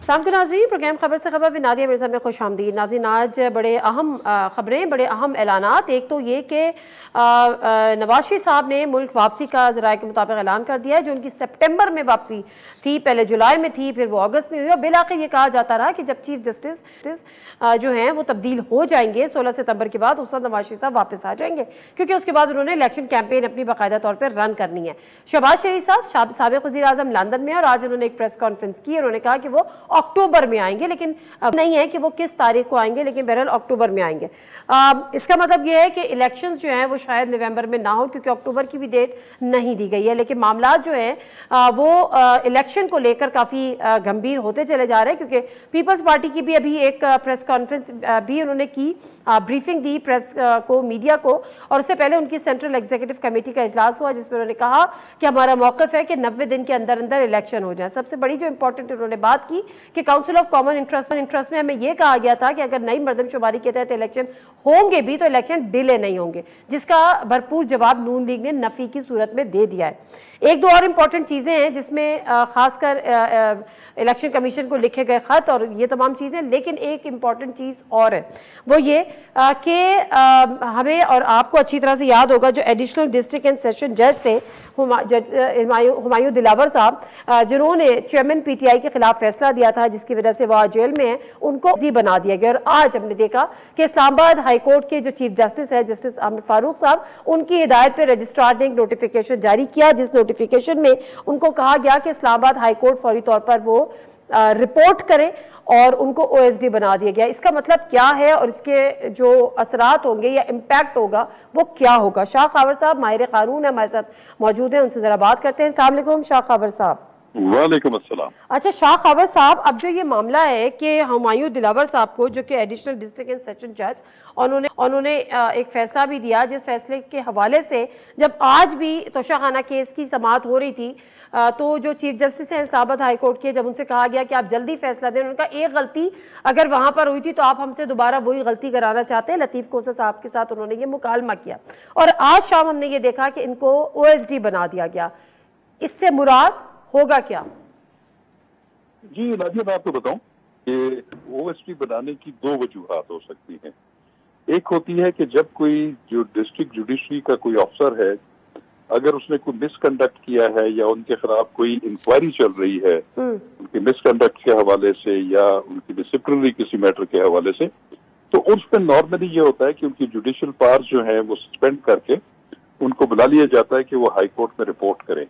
अस्सलाम वालेकुम नाज़रीन, प्रोग्राम खबर से खबर विद नादिया मिर्ज़ा में खुश आमदीद। नाज़रीन, आज बड़े अहम खबरें, बड़े अहम ऐलानात। एक तो ये कि नवाज शरीफ साहब ने मुल्क वापसी का ज़राए के मुताबिक ऐलान कर दिया है। जो उनकी सितंबर में वापसी थी, पहले जुलाई में थी, फिर वो अगस्त में हुई और बिल आखिर ये कहा जाता रहा कि जब चीफ जस्टिस जो हैं वो तब्दील हो जाएंगे 16 सितंबर के बाद, उस वक्त नवाज शरीफ साहब वापस आ जाएंगे, क्योंकि उसके बाद उन्होंने इलेक्शन कैंपेन अपनी बाकायदा तौर पर रन करनी है। शहबाज शरीफ साहब साबिक़ वज़ीर आज़म लंदन में, और आज उन्होंने एक प्रेस कॉन्फ्रेंस की। उन्होंने कहा कि वो अक्टूबर में आएंगे, लेकिन अब नहीं है कि वो किस तारीख को आएंगे, लेकिन बहरहाल अक्टूबर में आएंगे। इसका मतलब ये है कि इलेक्शंस जो हैं वो शायद नवंबर में ना हो, क्योंकि अक्टूबर की भी डेट नहीं दी गई है। लेकिन मामला जो है वो इलेक्शन को लेकर काफ़ी गंभीर होते चले जा रहे हैं, क्योंकि पीपल्स पार्टी की भी अभी एक प्रेस कॉन्फ्रेंस भी उन्होंने की, ब्रीफिंग दी प्रेस को, मीडिया को, और उससे पहले उनकी सेंट्रल एग्जीक्यूटिव कमेटी का इजलास हुआ, जिसमें उन्होंने कहा कि हमारा मौक़िफ़ है कि 90 दिन के अंदर अंदर इलेक्शन हो जाए। सबसे बड़ी जो इंपॉर्टेंट उन्होंने बात की कि काउंसिल ऑफ कॉमन इंटरेस्ट में हमें यह कहा गया था कि अगर नई मरदमशुमारी के तहत इलेक्शन होंगे भी तो इलेक्शन डिले नहीं होंगे, जिसका भरपूर जवाब नून लीग ने नफी की सूरत में दे दिया है। एक दो और इम्पॉर्टेंट चीज़ें हैं जिसमें खासकर इलेक्शन कमीशन को लिखे गए खत और ये तमाम चीज़ें, लेकिन एक इम्पॉर्टेंट चीज़ और है, वो ये कि हमें और आपको अच्छी तरह से याद होगा जो एडिशनल डिस्ट्रिक्ट एंड सेशन जज थे, जज हुमायूं दिलावर साहब, जिन्होंने चेयरमैन पीटीआई के खिलाफ फैसला दिया था जिसकी वजह से वह जेल में है, उनको जी बना दिया गया। और आज हमने देखा कि इस्लामाबाद हाई कोर्ट के जो चीफ जस्टिस है, जस्टिस आमिर फारूक साहब, उनकी हिदायत पर रजिस्ट्रार ने एक नोटिफिकेशन जारी किया, जिस नोटिफिकेशन में उनको कहा गया कि इस्लामाबाद हाई कोर्ट फौरी तौर पर वो रिपोर्ट करें, और उनको ओएसडी बना दिया गया। इसका मतलब क्या है और इसके जो असरात होंगे या इम्पैक्ट होगा वो क्या होगा? शाह खावर साहब माहिर कानून है, हमारे साथ मौजूद हैं, उनसे जरा बात करते हैं। अस्सलाम वालेकुम शाह खावर साहब। वालेकुम अस्सलाम। अच्छा शाह खावर साहब, अब जो ये मामला है कि हुमायूं दिलावर साहब को, जो कि एडिशनल डिस्ट्रिक्ट एंड सेशन जज, उन्होंने एक फैसला भी दिया, जिस फैसले के हवाले से जब आज भी तोशाखाना केस की समाअत हो रही थी तो जो चीफ जस्टिस हैं इस्लामाबाद हाई कोर्ट के, जब उनसे कहा गया कि आप जल्दी फैसला दें, उनका एक गलती अगर वहां पर हुई थी तो आप हमसे दोबारा वही गलती कराना चाहते हैं। लतीफ कोसा साहब के साथ उन्होंने ये मुकालमा किया और आज शाम हमने ये देखा कि इनको ओएसडी बना दिया गया। इससे मुराद होगा क्या? जी नादिया, मैं आपको बताऊं कि ओएसडी बनाने की दो वजूहात हो सकती हैं। एक होती है कि जब कोई जो डिस्ट्रिक्ट जुडिशरी का कोई अफसर है, अगर उसने कोई मिसकंडक्ट किया है या उनके खिलाफ कोई इंक्वायरी चल रही है उनके मिसकंडक्ट के हवाले से या उनकी डिसिप्लिनरी किसी मैटर के हवाले से, तो उस पर नॉर्मली ये होता है कि उनकी जुडिशियल पावर्स जो है वो सस्पेंड करके उनको बुला लिया जाता है कि वो हाई कोर्ट में रिपोर्ट करें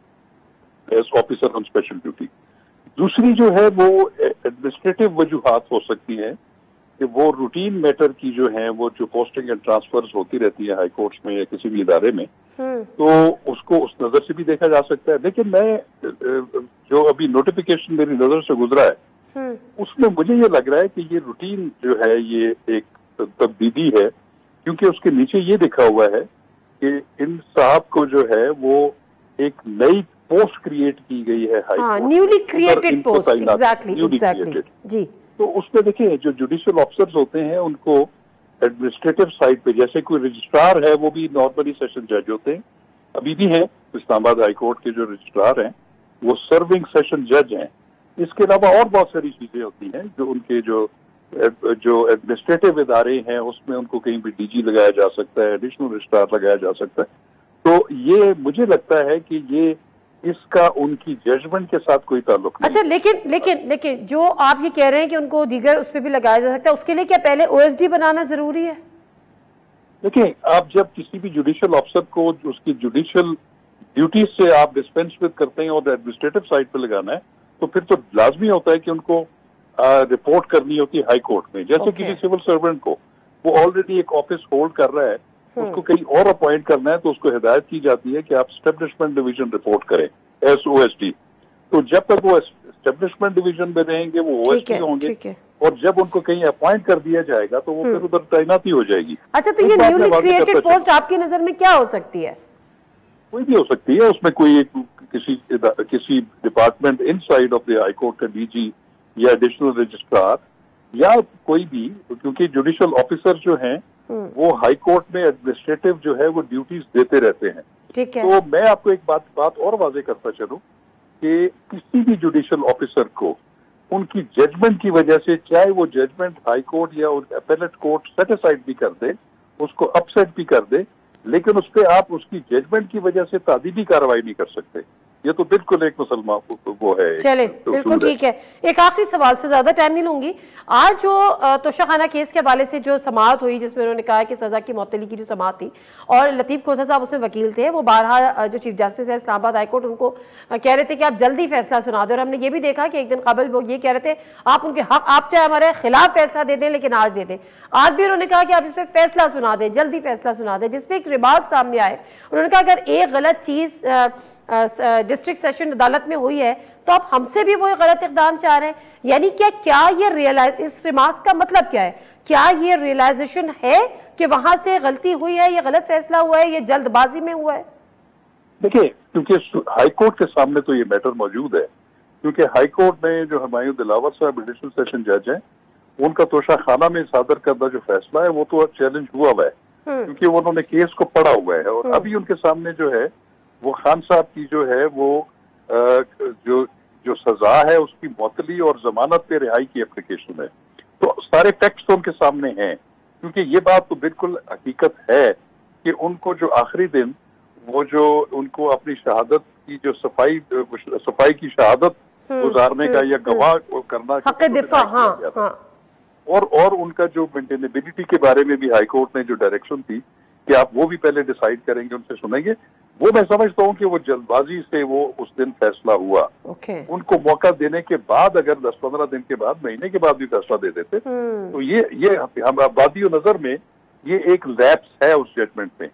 as officer on special duty. दूसरी जो है वो एडमिनिस्ट्रेटिव वजूहात हो सकती हैं कि वो रूटीन मैटर की जो है वो जो पोस्टिंग एंड ट्रांसफर्स होती रहती है हाई कोर्ट्स में या किसी भी इदारे में, तो उसको उस नजर से भी देखा जा सकता है। लेकिन मैं जो अभी नोटिफिकेशन मेरी नजर से गुजरा है उसमें मुझे ये लग रहा है कि ये रूटीन जो है ये एक तब्दीली है, क्योंकि उसके नीचे ये लिखा हुआ है कि इन साहब को जो है वो एक नई पोस्ट क्रिएट की गई है high court, newly created post, exactly जी। तो उसमें देखिए जो जुडिशियल ऑफिसर्स होते हैं उनको एडमिनिस्ट्रेटिव साइड पे, जैसे कोई रजिस्ट्रार है वो भी नॉर्मली सेशन जज होते हैं, अभी भी हैं इस्लामाबाद हाई कोर्ट के जो रजिस्ट्रार हैं वो सर्विंग सेशन जज हैं। इसके अलावा और बहुत सारी चीजें होती हैं जो उनके जो एडमिनिस्ट्रेटिव इदारे हैं उसमें उनको कहीं भी डीजी लगाया जा सकता है, एडिशनल रजिस्ट्रार लगाया जा सकता है। तो ये मुझे लगता है कि ये इसका उनकी जजमेंट के साथ कोई ताल्लुक नहीं। अच्छा, लेकिन जो आप ये कह रहे हैं कि उनको दीगर उस पर भी लगाया जा सकता है, उसके लिए क्या पहले ओएसडी बनाना जरूरी है? देखिए, आप जब किसी भी जुडिशियल ऑफिसर को उसकी जुडिशियल ड्यूटीज से आप डिस्पेंस विद करते हैं और एडमिनिस्ट्रेटिव साइड पे लगाना है, तो फिर तो लाजमी होता है कि उनको रिपोर्ट करनी होती है हाई कोर्ट में। जैसे किसी सिविल सर्वेंट को वो ऑलरेडी एक ऑफिस होल्ड कर रहा है, उसको कहीं और अपॉइंट करना है तो उसको हिदायत की जाती है कि आप एस्टेब्लिशमेंट डिवीजन रिपोर्ट करें एसओएसडी। तो जब तक वो एस्टेब्लिशमेंट डिवीजन में रहेंगे वो ओएसडी होंगे, और जब उनको कहीं अपॉइंट कर दिया जाएगा तो वो फिर उधर तैनाती हो जाएगी। अच्छा, तो ये न्यूली क्रिएटेड पोस्ट आपकी नजर में क्या हो सकती है? कोई भी हो सकती है, उसमें कोई किसी department inside of the high court का डीजी या एडिशनल रजिस्ट्रार या कोई भी, क्योंकि जुडिशियल ऑफिसर जो हैं वो हाई कोर्ट में एडमिनिस्ट्रेटिव जो है वो ड्यूटीज देते रहते हैं। ठीक है। तो मैं आपको एक बात और वाजे करता चलूं कि किसी भी जुडिशियल ऑफिसर को उनकी जजमेंट की वजह से, चाहे वो जजमेंट हाई कोर्ट या अपेलेट कोर्ट सेटिसाइड भी कर दे, उसको अपसेट भी कर दे, लेकिन उस पर आप उसकी जजमेंट की वजह से तादीबी कार्रवाई नहीं कर सकते। ये तो बिल्कुल एक मुसलमान वो है। चले बिल्कुल ठीक है। एक आखिरी सवाल से ज्यादा टाइम नहीं लूंगी। आज जो तोशाखाना केस के हवाले से जो समाअत हुई, जिसमें उन्होंने कहा कि सजा की मौतली की जो समाअत थी, और लतीफ खोसा साहब उसमें वकील थे, वो बारहा जो चीफ जस्टिस है इस्लामाबाद हाई कोर्ट, उनको कह रहे थे कि आप जल्दी फैसला सुना दें। और हमने ये भी देखा कि एक दिन कबल वो ये कह रहे थे आप उनके हक, आप चाहे हमारे खिलाफ फैसला दे दें लेकिन आज दे दें। आज भी उन्होंने कहा कि आप इस पर फैसला सुना दें, जल्दी फैसला सुना दें, जिसपे एक रिमार्क सामने आए। उन्होंने कहा अगर एक गलत चीज डिस्ट्रिक्ट सेशन अदालत में हुई है तो आप हमसे भी वो गलत इकदाम चाह रहे हैं। यानी क्या ये रियलाइज, इस रिमार्क्स का मतलब क्या है? क्या ये रियलाइजेशन है कि वहां से गलती हुई है, ये गलत फैसला हुआ है, ये जल्दबाजी में हुआ है? देखिए, क्योंकि हाई कोर्ट के सामने तो ये मैटर मौजूद है, क्योंकि हाई कोर्ट में जो हुमायूं दिलावर साहब एडिशनल सेशन जज हैं, उनका तोशाखाना में सादर करदा जो फैसला है वो तो चैलेंज हुआ है, क्योंकि उन्होंने केस को पढ़ा हुआ है। और अभी उनके सामने जो है वो खान साहब की जो है वो जो सजा है उसकी मुअत्तली और जमानत पे रिहाई की एप्लीकेशन है। तो सारे फैक्ट्स तो उनके सामने हैं, क्योंकि ये बात तो बिल्कुल हकीकत है कि उनको जो आखिरी दिन वो जो उनको अपनी शहादत की जो सफाई की शहादत गुजारने का या गवाह करना हक़ दिफा, हाँ। और उनका जो मेंटेनेबिलिटी के बारे में भी हाई कोर्ट ने जो डायरेक्शन थी कि आप वो भी पहले डिसाइड करेंगे, उनसे सुनेंगे, वो मैं समझता हूँ कि वो जल्दबाजी से वो उस दिन फैसला हुआ। उनको मौका देने के बाद अगर 10-15 दिन के बाद, महीने के बाद भी फैसला दे देते तो ये हम आबादी नजर में ये एक लैप्स है उस जजमेंट में।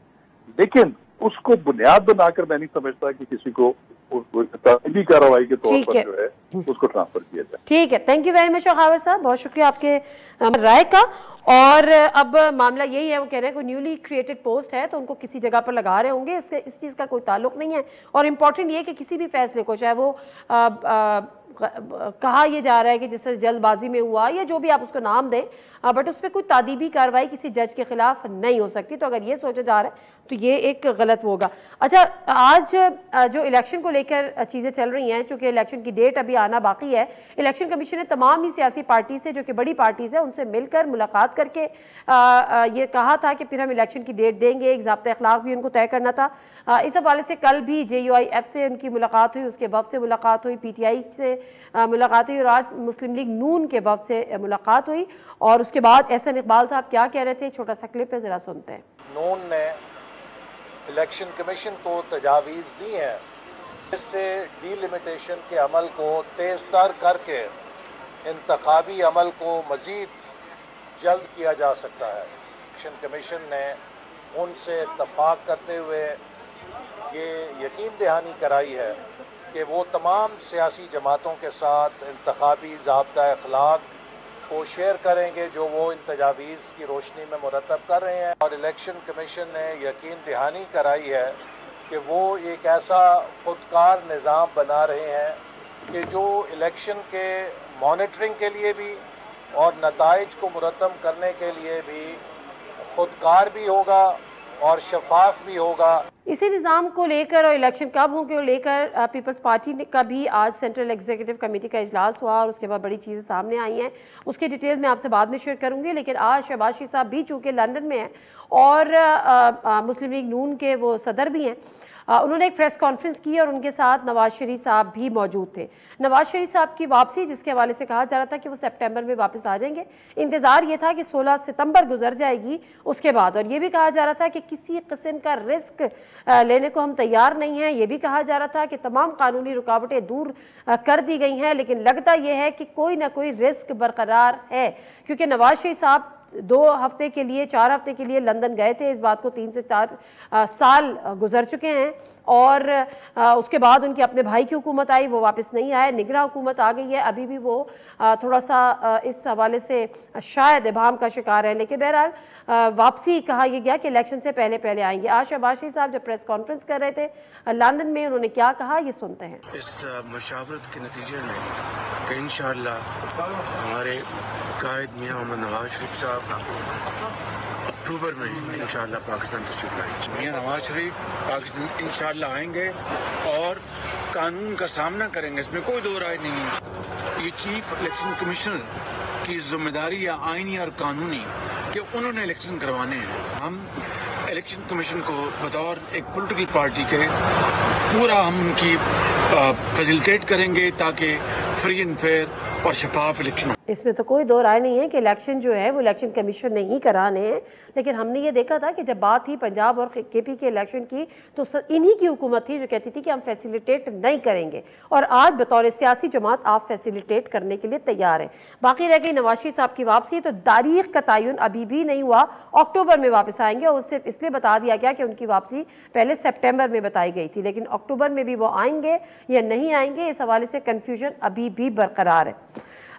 लेकिन उसको बुनियाद बनाकर मैं नहीं समझता कि किसी को ताज़ीबी कार्रवाई के तौर पर जो है उसको ट्रांसफर किया जाए। ठीक है, थैंक यू वेरी मच अखावर साहब, बहुत शुक्रिया आपके राय का। और अब मामला यही है, वो कह रहे हैं कोई न्यूली क्रिएटेड पोस्ट है तो उनको किसी जगह पर लगा रहे होंगे, इससे इस चीज़ का कोई ताल्लुक नहीं है। और इम्पॉर्टेंट ये है कि किसी भी फैसले को, चाहे वो कहा यह जा रहा है कि जिससे जल्दबाजी में हुआ या जो भी आप उसको नाम दें, बट उस पर कोई तादीबी कार्रवाई किसी जज के खिलाफ नहीं हो सकती। तो अगर ये सोचा जा रहा है तो ये एक गलत होगा। अच्छा, आज जो इलेक्शन को लेकर चीज़ें चल रही हैं, चूँकि इलेक्शन की डेट अभी आना बाकी है, इलेक्शन कमीशन ने तमाम ही सियासी पार्टी से, जो कि बड़ी पार्टीज है, उनसे मिलकर मुलाकात करके ये कहा था कि फिर हम इलेक्शन की डेट देंगे। एक ज़ाब्ता अखलाक भी उनको तय करना था। इस हवाले से कल भी JUIF से उनकी मुलाकात हुई, उसके वफ़द से मुलाकात हुई, PTI से मुलाकात हुई, और आज मुस्लिम लीग नून के वफ़द से मुलाकात हुई। और उसके बाद एहसन इकबाल साहब क्या कह रहे थे, छोटा सा क्लिप है, ज़रा सुनते हैं। नून ने इलेक्शन कमीशन को तजावीज़ दी हैं जिससे डीलिमिटेशन के अमल को तेज़ तर करके इंतखाबी अमल को मज़ीद जल्द किया जा सकता है। इलेक्शन कमीशन ने उनसे इत्तफाक करते हुए ये यकीन दहानी कराई है कि वो तमाम सियासी जमातों के साथ इंतखाबी ज़ाब्ता अखलाक को शेयर करेंगे जो वो इन तजावीज़ की रोशनी में मुरतब कर रहे हैं। और इलेक्शन कमीशन ने यकीन दहानी कराई है कि वो एक ऐसा खुदकार निज़ाम बना रहे हैं कि जो इलेक्शन के मॉनिटरिंग के लिए भी और नताइज को मुरतब करने के लिए भी खुदकार भी होगा और शफाफ भी होगा। इसी निज़ाम को लेकर और इलेक्शन कब होंगे लेकर पीपल्स पार्टी का भी आज सेंट्रल एग्जीक्यूटिव कमेटी का इजलास हुआ और उसके बाद बड़ी चीज़ें सामने आई हैं। उसकी डिटेल मैं आपसे बाद में शेयर करूंगी। लेकिन आज शहबाज शरीफ साहब भी चूँकि लंदन में हैं और मुस्लिम लीग नून के वो सदर भी हैं, उन्होंने एक प्रेस कॉन्फ्रेंस की और उनके साथ नवाज शरीफ साहब भी मौजूद थे। नवाज शरीफ साहब की वापसी, जिसके हवाले से कहा जा रहा था कि वो सितंबर में वापस आ जाएंगे, इंतज़ार ये था कि 16 सितंबर गुजर जाएगी उसके बाद। और ये भी कहा जा रहा था कि किसी किस्म का रिस्क लेने को हम तैयार नहीं हैं। ये भी कहा जा रहा था कि तमाम कानूनी रुकावटें दूर कर दी गई हैं, लेकिन लगता यह है कि कोई ना कोई रिस्क बरकरार है, क्योंकि नवाज शरीफ साहब 2 हफ्ते के लिए, 4 हफ्ते के लिए लंदन गए थे। इस बात को 3 से 4 साल गुजर चुके हैं और उसके बाद उनके अपने भाई की हुकूमत आई, वो वापस नहीं आए, निगरां हुकूमत आ गई है। अभी भी वो थोड़ा सा इस हवाले से शायद इबाम का शिकार है, लेकिन बहरहाल वापसी कहा यह गया कि इलेक्शन से पहले पहले आएंगे। आज शहबाज शरीफ साहब जब प्रेस कॉन्फ्रेंस कर रहे थे लंदन में, उन्होंने क्या कहा ये सुनते हैं। इस मशावरत के नतीजे में कि इंशाअल्लाह हमारे कायद मियां मोहम्मद नवाज शरीफ साहब अक्टूबर में इंशाअल्लाह पाकिस्तान तशरीफ लाएंगे। मियां नवाज शरीफ पाकिस्तान इंशाअल्लाह आएंगे और कानून का सामना करेंगे, इसमें कोई दो राय नहीं है। ये चीफ इलेक्शन कमिश्नर की जिम्मेदारी या आईनी और कानूनी कि उन्होंने इलेक्शन करवाने हैं। हम इलेक्शन कमीशन को बतौर एक पॉलिटिकल पार्टी के पूरा हम उनकी फैसिलिटेट करेंगे ताकि फ्री एंड फेयर और शफाफ इलेक्शन। इसमें तो कोई दो राय नहीं है कि इलेक्शन जो है वो इलेक्शन कमीशन ने ही कराने हैं, लेकिन हमने ये देखा था कि जब बात थी पंजाब और केपी के इलेक्शन की तो इन्हीं की हुकूमत थी जो कहती थी कि हम फैसिलिटेट नहीं करेंगे, और आज बतौर सियासी जमात आप फैसिलिटेट करने के लिए तैयार हैं। बाकी रह गई नवाज शरीफ साहब की वापसी, तो तारीख का तयन अभी भी नहीं हुआ, अक्टूबर में वापस आएंगे, और उससे इसलिए बता दिया गया कि उनकी वापसी पहले सितंबर में बताई गई थी, लेकिन अक्टूबर में भी वो आएंगे या नहीं आएंगे, इस हवाले से कन्फ्यूजन अभी भी बरकरार है।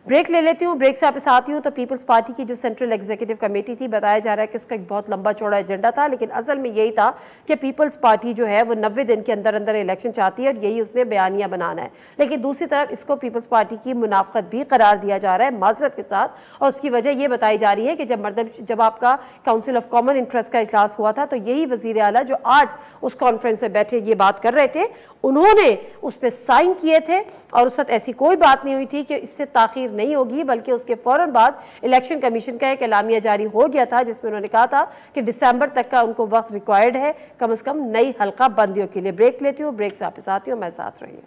ब्रेक ले लेती हूँ, ब्रेक से वापस आती हूँ। तो पीपल्स पार्टी की जो सेंट्रल एग्जीक्यूटिव कमेटी थी, बताया जा रहा है कि उसका एक बहुत लंबा चौड़ा एजेंडा था, लेकिन असल में यही था कि पीपल्स पार्टी जो है वो 90 दिन के अंदर अंदर इलेक्शन चाहती है और यही उसने बयानिया बनाना है। लेकिन दूसरी तरफ इसको पीपल्स पार्टी की मुनाफत भी करार दिया जा रहा है माजरत के साथ, और उसकी वजह ये बताई जा रही है कि जब आपका काउंसिल ऑफ कॉमन इंटरेस्ट का इजलास हुआ था तो यही वजीर आला जो आज उस कॉन्फ्रेंस में बैठे ये बात कर रहे थे, उन्होंने उस पर साइन किए थे, और उस वक्त ऐसी कोई बात नहीं हुई थी कि इससे ताखीर नहीं होगी, बल्कि उसके फौरन बाद इलेक्शन कमीशन का एक एलामिया जारी हो गया था जिसमें उन्होंने कहा था कि दिसंबर तक का उनको वक्त रिक्वायर्ड है कम से कम नई हल्का बंदियों के लिए। ब्रेक लेती हूँ, ब्रेक से वापस आती हूँ, मैं साथ रही हूँ।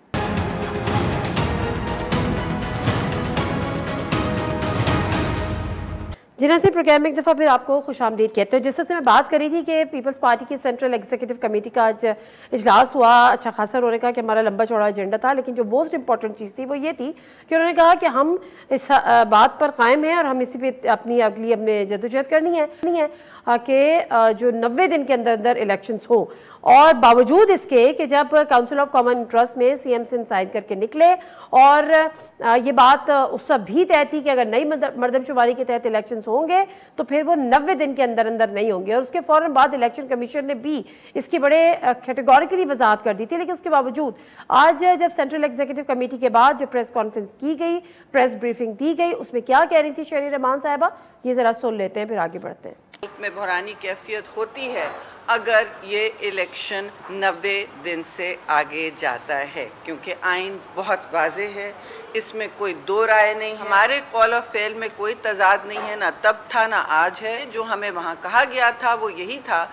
जिन्हें से प्रोग्राम में एक दफ़ा फिर आपको खुशामदीद कहते हो। जिस तरह से मैं बात करी थी कि पीपल्स पार्टी की सेंट्रल एग्जीक्यूटिव कमेटी का आज इजलास हुआ, अच्छा खासा उन्होंने कहा कि हमारा लंबा चौड़ा एजेंडा था, लेकिन जो मोस्ट इंपॉर्टेंट चीज़ थी वो ये थी कि उन्होंने कहा कि हम इस बात पर कायम हैं और हम इसी पे अपनी अगली अपने जद्दोजहद करनी है कि जो 90 दिन के अंदर अंदर इलेक्शंस हो, और बावजूद इसके कि जब काउंसिल ऑफ कॉमन इंटरेस्ट में सीएम सिंह साइन करके निकले और ये बात उस सब भी तय थी कि अगर नई मरदमशुमारी के तहत इलेक्शंस होंगे तो फिर वो 90 दिन के अंदर अंदर नहीं होंगे, और उसके फौरन बाद इलेक्शन कमीशन ने भी इसकी बड़े कैटेगोरिकली वजाहत कर दी थी। लेकिन उसके बावजूद आज जब सेंट्रल एग्जीक्यूटिव कमेटी के बाद जो प्रेस कॉन्फ्रेंस की गई, प्रेस ब्रीफिंग दी गई, उसमें क्या कह रही थी शहरी रहमान साहिबा, ये ज़रा सुन लेते हैं फिर आगे बढ़ते हैं। मुल्क में बहरानी कैफियत होती है अगर ये इलेक्शन 90 दिन से आगे जाता है, क्योंकि आइन बहुत वाज़ेह है, इसमें कोई दो राय नहीं है। हमारे कॉल ऑफ फेल में कोई तजाद नहीं है, ना तब था ना आज है। जो हमें वहाँ कहा गया था वो यही था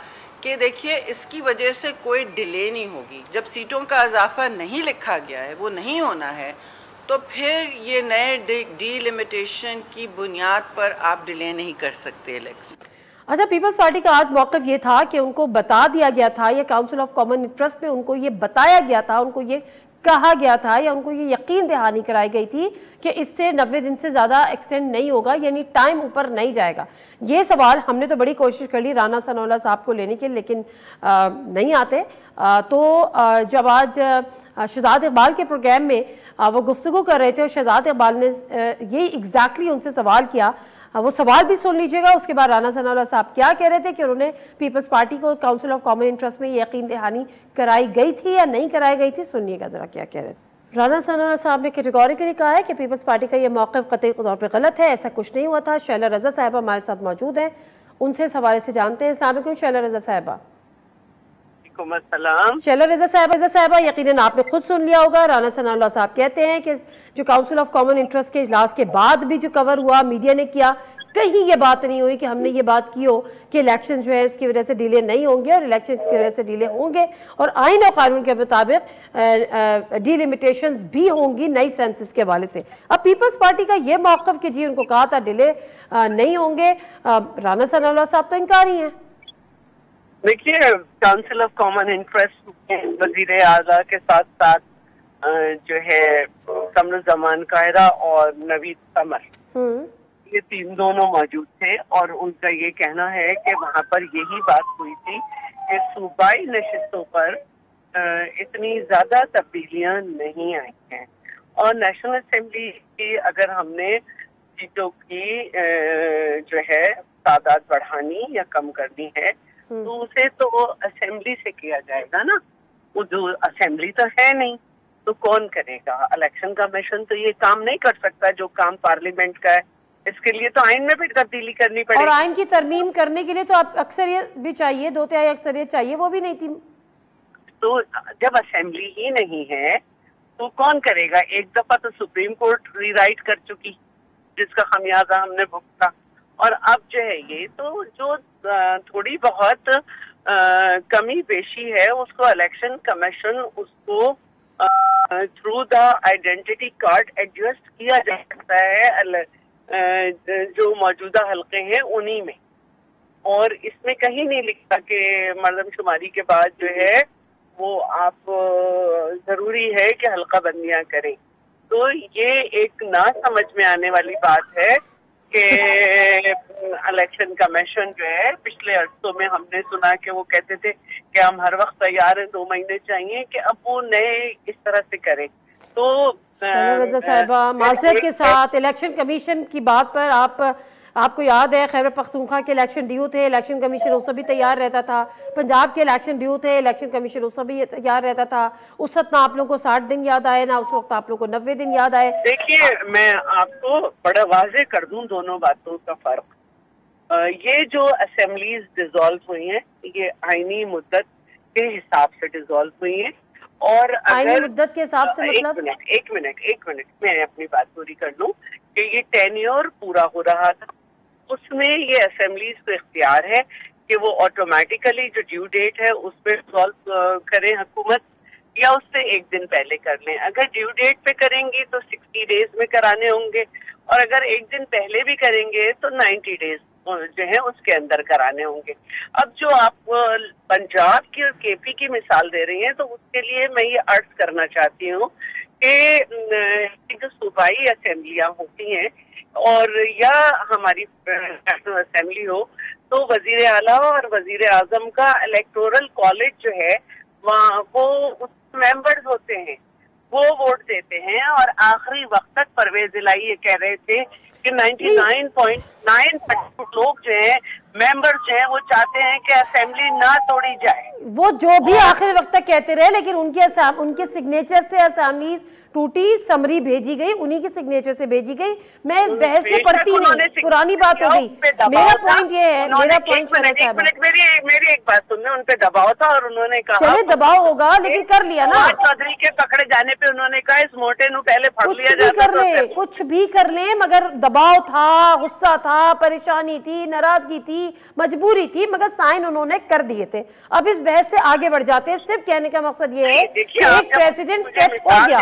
कि देखिए इसकी वजह से कोई डिले नहीं होगी। जब सीटों का इजाफा नहीं लिखा गया है, वो नहीं होना है, तो फिर ये नए डीलिमिटेशन की बुनियाद पर आप डिले नहीं कर सकते इलेक्शन। अच्छा, पीपल्स पार्टी का आज मौक़िफ़ ये था कि उनको बता दिया गया था, या काउंसिल ऑफ कॉमन इंटरेस्ट में उनको ये बताया गया था, उनको ये कहा गया था या उनको ये यकीन दहानी कराई गई थी कि इससे 90 दिन से ज़्यादा एक्सटेंड नहीं होगा, यानी टाइम ऊपर नहीं जाएगा। ये सवाल हमने तो बड़ी कोशिश कर ली राना सनाउल्लाह साहब को लेने के, लेकिन नहीं आते। तो जब आज शहजाद इकबाल के प्रोग्राम में वो गुफ्तगू कर रहे थे और शहजाद इकबाल ने यही एग्जैक्टली उनसे सवाल किया, वो सवाल भी सुन लीजिएगा। उसके बाद राना सनाउल्लाह साहब क्या कह रहे थे कि उन्होंने पीपल्स पार्टी को काउंसिल ऑफ कॉमन इंटरेस्ट में यकीन दहानी कराई गई थी या नहीं कराई गई थी, सुनिएगा जरा क्या कह रहे थे। राना सनाउल्लाह साहब ने कैटेगोरिकली कहा है कि पीपल्स पार्टी का यह मौक़िफ़ कतई तौर पर गलत है, ऐसा कुछ नहीं हुआ था। शैला रज़ा साहिबा हमारे साथ मौजूद हैं, उनसे इस हवाले से जानते हैं। अस्सलाम वालेकुम शैला रज़ा साहिबा। शैला रज़ा साहिबा, यकीनन आपने खुद सुन लिया होगा, राना सनाउल्लाह साहब कहते हैं कि जो काउंसिल ऑफ कॉमन इंटरेस्ट के इजलास के बाद भी जो कवर हुआ मीडिया ने किया, कहीं ये बात नहीं हुई कि हमने ये बात की हो कि इलेक्शन जो है इसकी वजह से डिले नहीं होंगे, और इलेक्शन की वजह से डिले होंगे और आइन और कानून के मुताबिक डिलिमिटेशंस भी होंगी नई सेंसस के हवाले से। अब पीपल्स पार्टी का ये मौक़िफ़ कि जी उनको कहा था डिले नहीं होंगे, राना सनाउल्लाह साहब तो इनकारी हैं। देखिए, काउंसिल ऑफ कॉमन इंटरेस्ट में वजीर आज़ा के साथ साथ जो है कमरुज़्ज़मान कायरा और नवीद कमर, ये तीन दोनों मौजूद थे, और उनका ये कहना है कि वहाँ पर यही बात हुई थी कि सूबाई नशिस्तों पर इतनी ज्यादा तब्दीलियां नहीं आई हैं, और नेशनल असेंबली की अगर हमने सीटों की जो है तादाद बढ़ानी या कम करनी है तो उसे तो असेंबली से किया जाएगा ना। वो जो असेंबली तो है नहीं, तो कौन करेगा? इलेक्शन कमीशन तो ये काम नहीं कर सकता जो काम पार्लियामेंट का है। इसके लिए तो आइन में भी तब्दीली करनी पड़ेगी, और आइन की तरमीम करने के लिए तो अक्सरियत भी चाहिए, 2/3 अक्सरियत चाहिए, वो भी नहीं थी। तो जब असेंबली ही नहीं है तो कौन करेगा? एक दफा तो सुप्रीम कोर्ट रीराइट कर चुकी, जिसका खमियाजा हमने भुगता, और अब जो है ये तो जो थोड़ी बहुत कमी पेशी है उसको इलेक्शन कमीशन उसको through the identity card adjust किया जा सकता है जो मौजूदा हल्के हैं उन्हीं में, और इसमें कहीं नहीं लिखा कि मर्दमशुमारी के बाद जो है वो आप जरूरी है कि हल्का बंदियां करें। तो ये एक ना समझ में आने वाली बात है कि इलेक्शन कमीशन जो है पिछले अरसों में हमने सुना कि वो कहते थे कि हम हर वक्त तैयार हैं, 2 महीने चाहिए, कि अब वो नए इस तरह से करें। तो रज़ा साहिबा, माजरत के साथ इलेक्शन कमीशन की बात पर आपको याद है खैबर पख्तूनख्वा के इलेक्शन ड्यू थे, इलेक्शन कमीशन उस भी तैयार रहता था, पंजाब के इलेक्शन ड्यू थे, इलेक्शन कमीशन उस भी तैयार रहता था। उस वक्त ना आप लोगों को 60 दिन याद आए, ना उस वक्त आप लोगों को 90 दिन याद आए। देखिए, मैं आपको बड़ा वाज़ेह कर दूं दोनों बातों का फर्क। ये जो असेंबलीज डिसॉल्व हुई हैं ये आईनी मुद्दत के हिसाब से डिसॉल्व हुई हैं, और आईनी मुद्दत के हिसाब से मतलब एक मिनट मैं अपनी बात पूरी कर लूं कि ये टेन्योर पूरा हो रहा था, उसमें ये असेंबलीज को इख्तियार है कि वो ऑटोमेटिकली जो ड्यू डेट है उस पर सॉल्व करें हुकूमत, या उससे एक दिन पहले कर लें। अगर ड्यू डेट पे करेंगी तो 60 डेज में कराने होंगे, और अगर एक दिन पहले भी करेंगे तो 90 डेज जो है उसके अंदर कराने होंगे। अब जो आप पंजाब की और केपी की मिसाल दे रही हैं, तो उसके लिए मैं ये अर्ज करना चाहती हूँ कि जो सूबाई असेंबलियां होती हैं और या हमारी नेशनल असेंबली हो, तो वजीर आला और वजीर आजम का इलेक्टोरल कॉलेज जो है वहाँ वो मेंबर्स होते हैं, वो वोट देते हैं। और आखिरी वक्त तक परवेज इलाही ये कह रहे थे कि 99.9% लोग जो है मेंबर्स जो है वो चाहते हैं कि असेंबली ना तोड़ी जाए। वो जो भी आखिरी वक्त तक कहते रहे, लेकिन उनके सिग्नेचर से असेंबली टूटी, समरी भेजी गई, उन्हीं के सिग्नेचर से भेजी गई। मैं इस बहस में पढ़ती नहीं, पुरानी बात हो गई। मेरा पॉइंट ये है, मेरा पॉइंट मेरी एक बात सुनने, उन पे दबाव था और उन्होंने कहा चले दबाव होगा, लेकिन कर लिया ना। चौधरी के पकड़े जाने पे उन्होंने कहा इस मोटे नु पहले फड़ लिया जाए, कुछ भी कर ले, मगर दबाव था, गुस्सा था, परेशानी थी, नाराजगी थी, मजबूरी थी, मगर साइन उन्होंने कर दिए थे। अब इस बहस से आगे बढ़ जाते हैं। सिर्फ कहने का मकसद ये है कि एक प्रेसिडेंट सेट हो गया।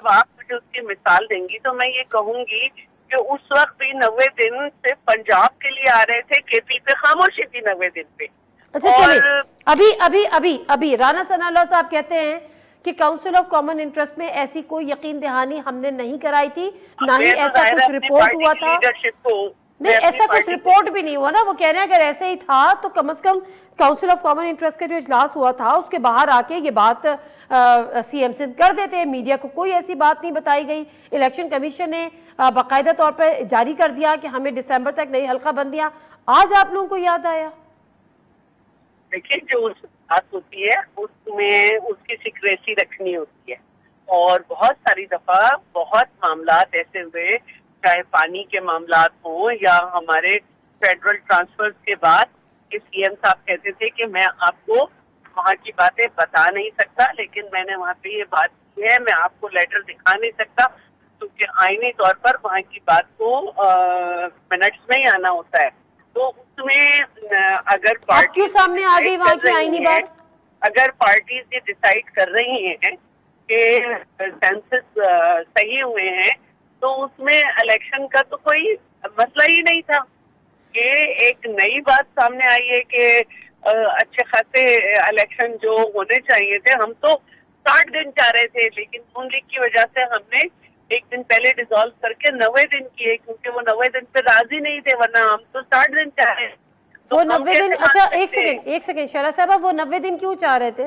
आप मुझे उसकी मिसाल देंगी तो मैं ये कहूंगी कि उस वक्त भी 90 दिन से पंजाब के लिए आ रहे थे, केपी पे खामोशी थी 90 दिन पे। अच्छा चलिए, अभी राना सनाउल्लाह साहब कहते हैं कि काउंसिल ऑफ कॉमन इंटरेस्ट में ऐसी कोई यकीन दहानी हमने नहीं कराई थी, ना ही ऐसा कुछ रिपोर्ट हुआ था। नहीं, ऐसा कुछ रिपोर्ट भी नहीं हुआ ना। वो कह रहे हैं अगर ऐसे ही था तो कम से कम काउंसिल ऑफ कॉमन इंटरेस्ट का जो इजलास हुआ था उसके बाहर आके ये बात सीएम से कर देते। मीडिया को कोई ऐसी बात नहीं बताई गई। इलेक्शन कमीशन ने बाकायदा तौर पर जारी कर दिया कि हमें दिसंबर तक नई हल्का बंदियां। आज आप लोगों को याद आया? देखिए, जो बात होती है उसमें उसकी सिक्रेसी रखनी होती है, और बहुत सारी दफा बहुत मामलात ऐसे हुए, चाहे पानी के मामलात हो या हमारे फेडरल ट्रांसफर्स के बाद, कि सीएम साहब कहते थे कि मैं आपको वहाँ की बातें बता नहीं सकता, लेकिन मैंने वहाँ पे ये बात की है, मैं आपको लेटर दिखा नहीं सकता, क्योंकि आईनी तौर पर वहाँ की बात को मिनट्स में ही आना होता है। तो उसमें अगर पार्टी क्यों सामने आ गई वहाँ की आईनी बात? अगर पार्टीज ये डिसाइड कर रही हैं कि सेंसस सही हुए हैं, तो उसमें इलेक्शन का तो कोई मसला ही नहीं था। कि एक नई बात सामने आई है कि अच्छे खासे इलेक्शन जो होने चाहिए थे, हम तो 60 दिन चाह रहे थे, लेकिन नून लीग की वजह से हमने एक दिन पहले डिसॉल्व करके 90 दिन किए, क्योंकि वो 90 दिन पे राजी नहीं थे, वरना हम तो 60 दिन चाह रहे थे। वो 90 दिन, अच्छा एक सेकेंड शरा साहब, वो 90 दिन क्यों चाह रहे थे?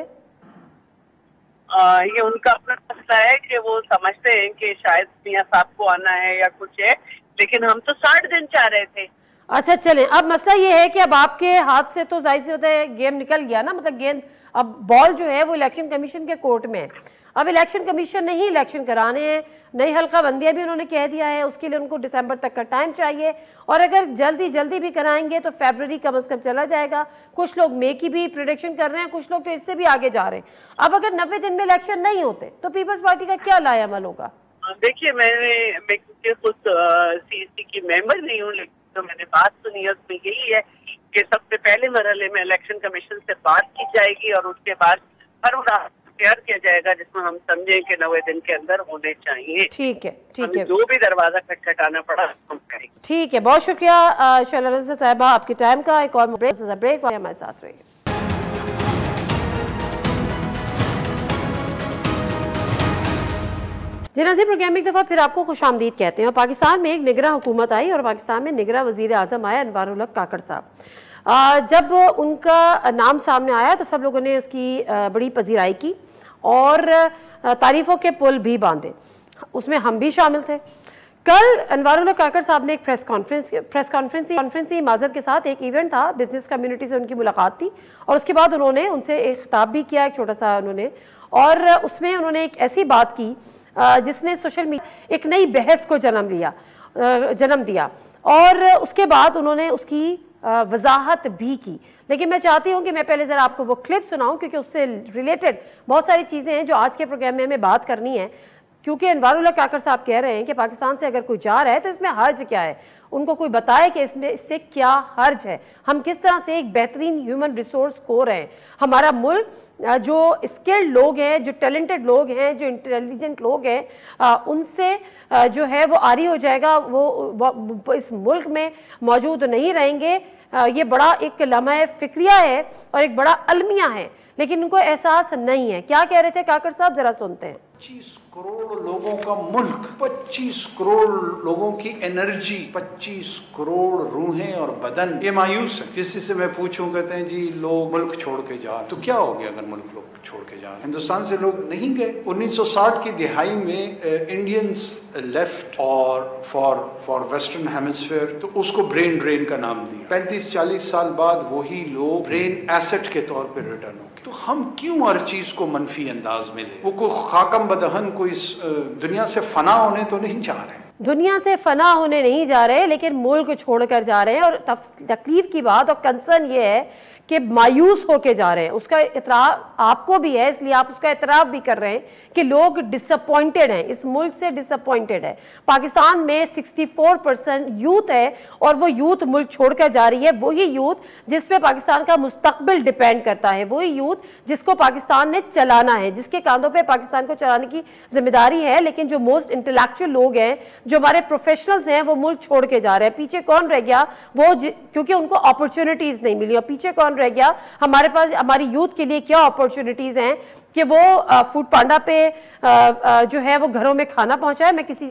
ये उनका अपना मसला है कि वो समझते हैं कि शायद मियां साहब को आना है या कुछ है, लेकिन हम तो 60 दिन चाह रहे थे। अच्छा चलें, अब मसला ये है कि अब आपके हाथ से तो जाहिर सी होता है गेम निकल गया ना, मतलब गेंद अब बॉल जो है वो इलेक्शन कमीशन के कोर्ट में है। अब इलेक्शन कमीशन ने ही इलेक्शन कराने हैं, नई हल्का बंदियाँ भी उन्होंने कह दिया है, उसके लिए उनको दिसंबर तक का टाइम चाहिए, और अगर जल्दी भी कराएंगे तो फरवरी कम से कम चला जाएगा। कुछ लोग मई की भी प्रेडिक्शन कर रहे हैं, कुछ लोग तो इससे भी आगे जा रहे हैं। अब अगर 90 दिन में इलेक्शन नहीं होते तो पीपल्स पार्टी का क्या लाएअमल होगा? देखिए, मैं खुद CEC की मेंबर नहीं हूँ, लेकिन तो मैंने बात सुनी है उसमें यही है कि सबसे पहले मरहले में इलेक्शन कमीशन से बात की जाएगी और उसके बाद हर तैयार किया जाएगा जिसमें हम समझें कि 90 दिन के अंदर होने चाहिए। ठीक है। जो भी दरवाजा खटखटाना पड़ा हम करेंगे। ठीक है, बहुत शुक्रिया शोला रज़ा साहिबा आपके टाइम का। एक और ब्रेक हमारे साथ रहिए। जी नाज़रीन, प्रोग्राम में एक दफ़ा फिर आपको खुशामदीद कहते हैं। पाकिस्तान में एक निगरां हुकूमत आई और पाकिस्तान में निगरां वज़ीर आज़म आया अनवारुल हक काकड़ साहब। जब उनका नाम सामने आया तो सब लोगों ने उसकी बड़ी पजीराई की और तारीफ़ों के पुल भी बांधे, उसमें हम भी शामिल थे। कल अनवारुल हक काकड़ साहब ने एक प्रेस कॉन्फ्रेंस थी, माजरत के साथ एक इवेंट था, बिजनेस कम्युनिटी से उनकी मुलाकात थी और उसके बाद उन्होंने उनसे एक खिताब भी किया, एक छोटा सा उन्होंने, और उसमें उन्होंने एक ऐसी बात की जिसने सोशल मीडिया एक नई बहस को जन्म दिया और उसके बाद उन्होंने उसकी वजाहत भी की। लेकिन मैं चाहती हूँ कि मैं पहले ज़रा आपको वो क्लिप सुनाऊँ क्योंकि उससे रिलेटेड बहुत सारी चीज़ें हैं जो आज के प्रोग्राम में हमें बात करनी है। क्योंकि अनवारुल हक काकड़ साहब कह रहे हैं कि पाकिस्तान से अगर कोई जा रहा है तो इसमें हर्ज क्या है, उनको कोई बताए कि इससे क्या हर्ज है, हम किस तरह से एक बेहतरीन ह्यूमन रिसोर्स खो रहे हैं। हमारा मुल्क जो स्किल्ड लोग हैं, जो टैलेंटेड लोग हैं, जो इंटेलिजेंट लोग हैं, उनसे जो है वो आरी हो जाएगा, वो इस मुल्क में मौजूद नहीं रहेंगे। ये बड़ा एक लम्हा फिक्रिया है और एक बड़ा अलमिया है, लेकिन उनको एहसास नहीं है। क्या कह रहे थे काकड़ साहब, जरा सुनते हैं। 25 करोड़ लोगों का मुल्क, 25 करोड़ लोगों की एनर्जी, 25 करोड़ रूहें और बदन, ये मायूस है। किसी से मैं पूछूं, कहते हैं जी लोग मुल्क छोड़ के जा, तो क्या हो गया अगर मुल्क लोग छोड़ के जा? हिंदुस्तान से लोग नहीं गए। 1960 की दिहाई में इंडियंस लेफ्ट और फॉर वेस्टर्न हेमिस्फीयर, तो उसको ब्रेन ड्रेन का नाम दिया। 35-40 साल बाद वही लोग ब्रेन एसेट के तौर पर रिटर्न हो गए। तो हम क्यों हर चीज को मनफी अंदाज में ले? वो कोई खाकम बदहन कोई इस दुनिया से फना होने तो नहीं जा रहे, दुनिया से फना होने नहीं जा रहे, लेकिन मुल्क छोड़कर जा रहे हैं। और तकलीफ की बात और कंसर्न ये है कि मायूस होके जा रहे हैं। उसका इतराफ आपको भी है, इसलिए आप उसका इतराफ भी कर रहे हैं कि लोग डिसअपॉइंटेड हैं, इस मुल्क से डिसअपॉइंटेड है। पाकिस्तान में 64% यूथ है और वो यूथ मुल्क छोड़कर जा रही है। वही यूथ जिस पे पाकिस्तान का मुस्तकबिल डिपेंड करता है, वही यूथ जिसको पाकिस्तान ने चलाना है, जिसके कांधों पे पाकिस्तान को चलाने की जिम्मेदारी है। लेकिन जो मोस्ट इंटेलेक्चुअल लोग हैं, जो हमारे प्रोफेशनल्स हैं, वो मुल्क छोड़ के जा रहे हैं। पीछे कौन रह गया? वो क्योंकि उनको अपॉर्चुनिटीज नहीं मिली। और पीछे कौन रह गया? हमारे पास हमारी यूथ के लिए क्या अपॉर्चुनिटीज हैं कि वो फूड पांडा पे जो है वो घरों में खाना पहुंचाए। मैं किसी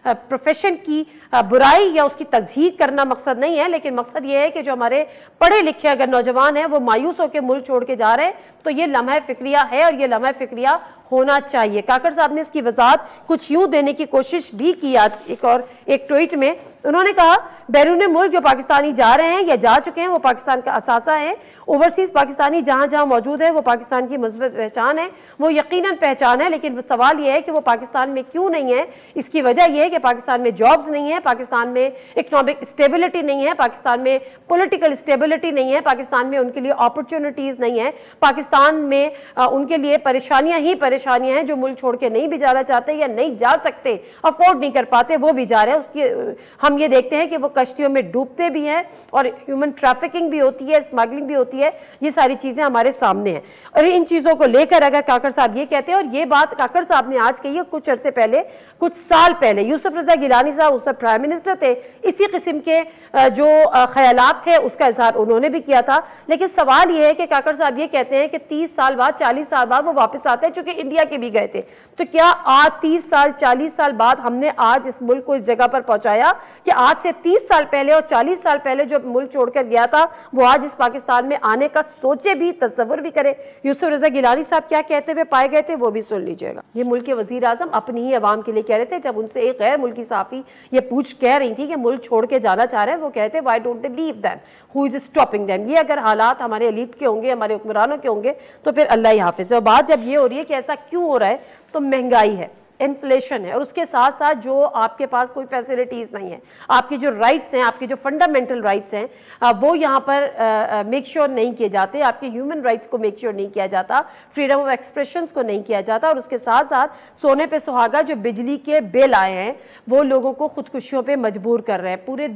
प्रोफेशन की बुराई या उसकी तज़हीक करना मकसद नहीं है, लेकिन मकसद ये है कि जो हमारे पढ़े लिखे अगर नौजवान हैं वो मायूस होकर मुल्क छोड़ के जा रहे हैं, तो ये लम्हा फिक्रिया है और ये लम्हा फिक्रिया होना चाहिए। काकड़ साहब ने इसकी वजाहत कुछ यूं देने की कोशिश भी की आज एक ट्वीट में। उन्होंने कहा, बैरून मुल्क जो पाकिस्तानी जा रहे हैं या जा चुके हैं वो पाकिस्तान का असासा है। ओवरसीज पाकिस्तानी जहां जहां मौजूद है वो पाकिस्तान की मजबूत पहचान है, वो यकीनन पहचान है। लेकिन सवाल यह है कि वो पाकिस्तान में क्यों नहीं है? इसकी वजह यह है कि पाकिस्तान में जॉब्स नहीं है, पाकिस्तान में इकोनॉमिक स्टेबिलिटी नहीं है, पाकिस्तान में पॉलिटिकल स्टेबिलिटी नहीं है, पाकिस्तान में उनके लिए अपॉर्चुनिटीज नहीं है, पाकिस्तान में उनके लिए परेशानियां ही परेशानियां हैं। जो मुल्क छोड़ के नहीं भी जाना चाहते या नहीं जा सकते, अफोर्ड नहीं कर पाते, वो भी जा रहे हैं। उसकी हम ये देखते हैं कि वो कश्तियों में डूबते भी हैं और ह्यूमन ट्रैफिकिंग भी होती है, स्मगलिंग भी होती है। ये सारी चीजें हमारे सामने हैं और इन चीजों को लेकर अगर काकड़ साहब ये कहते हैं, और ये बात काकड़ साहब ने आज कही है, कुछ अरसे पहले, कुछ साल पहले यूसुफ रजा गिलानी साहब उस वक्त प्राइम मिनिस्टर थे, इसी किस्म के जो ख्यालात थे उसका इजहार उन्होंने भी किया था। लेकिन सवाल ये है कि काकड़ साहब ये कहते हैं कि 30 साल बाद 40 साल बाद वो वापस आते हैं, चूंकि इंडिया के भी गए थे। तो क्या आज 30 साल 40 साल बाद हमने आज इस मुल्क को इस जगह पर पहुंचाया कि आज से 30 साल पहले और 40 साल पहले जो मुल्क छोड़कर गया था वो आज इस पाकिस्तान में आने का सोचे भी, तस्वुर भी करे। यूसुफ रजा गिलानी साहब क्या कहते हुए पाए गए थे वो भी सुन लीजिएगा। ये मुल्क के वजीर आजम अपनी ही आवाम के लिए कह रहे थे, जब उनसे एक गैर मुल्की साफी ये कह रही थी कि मुल्क छोड़ के जाना चाह रहे हैं, वो कहते why don't they leave them, who is stopping them. ये अगर हालात हमारे एलीट के होंगे, हमारे हुक्मरानों के होंगे तो फिर अल्लाह ही हाफिज है। और बात जब ये हो रही है कि ऐसा क्यों हो रहा है, तो महंगाई है, इन्फ्लेशन है, और उसके साथ साथ जो आपके पास कोई फैसिलिटीज़ नहीं है, आपकी जो राइट्स हैं, आपके जो फंडामेंटल राइट्स हैं वो यहाँ पर मेक श्योर नहीं किए जाते, आपके ह्यूमन राइट्स को मेक श्योर नहीं किया जाता, फ्रीडम ऑफ एक्सप्रेशंस को नहीं किया जाता। और उसके साथ साथ सोने पे सुहागा जो बिजली के बिल आए हैं वो लोगों को खुदकुशियों पे मजबूर कर रहे हैं। पूरे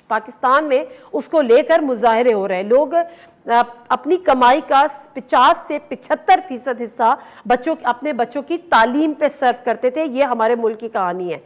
पाकिस्तान में उसको लेकर मुजाहरे हो रहे हैं। लोग अपनी कमाई का 50 से 75% हिस्सा अपने बच्चों की तालीम पे सर्व करते थे। ये हमारे मुल्क की कहानी है।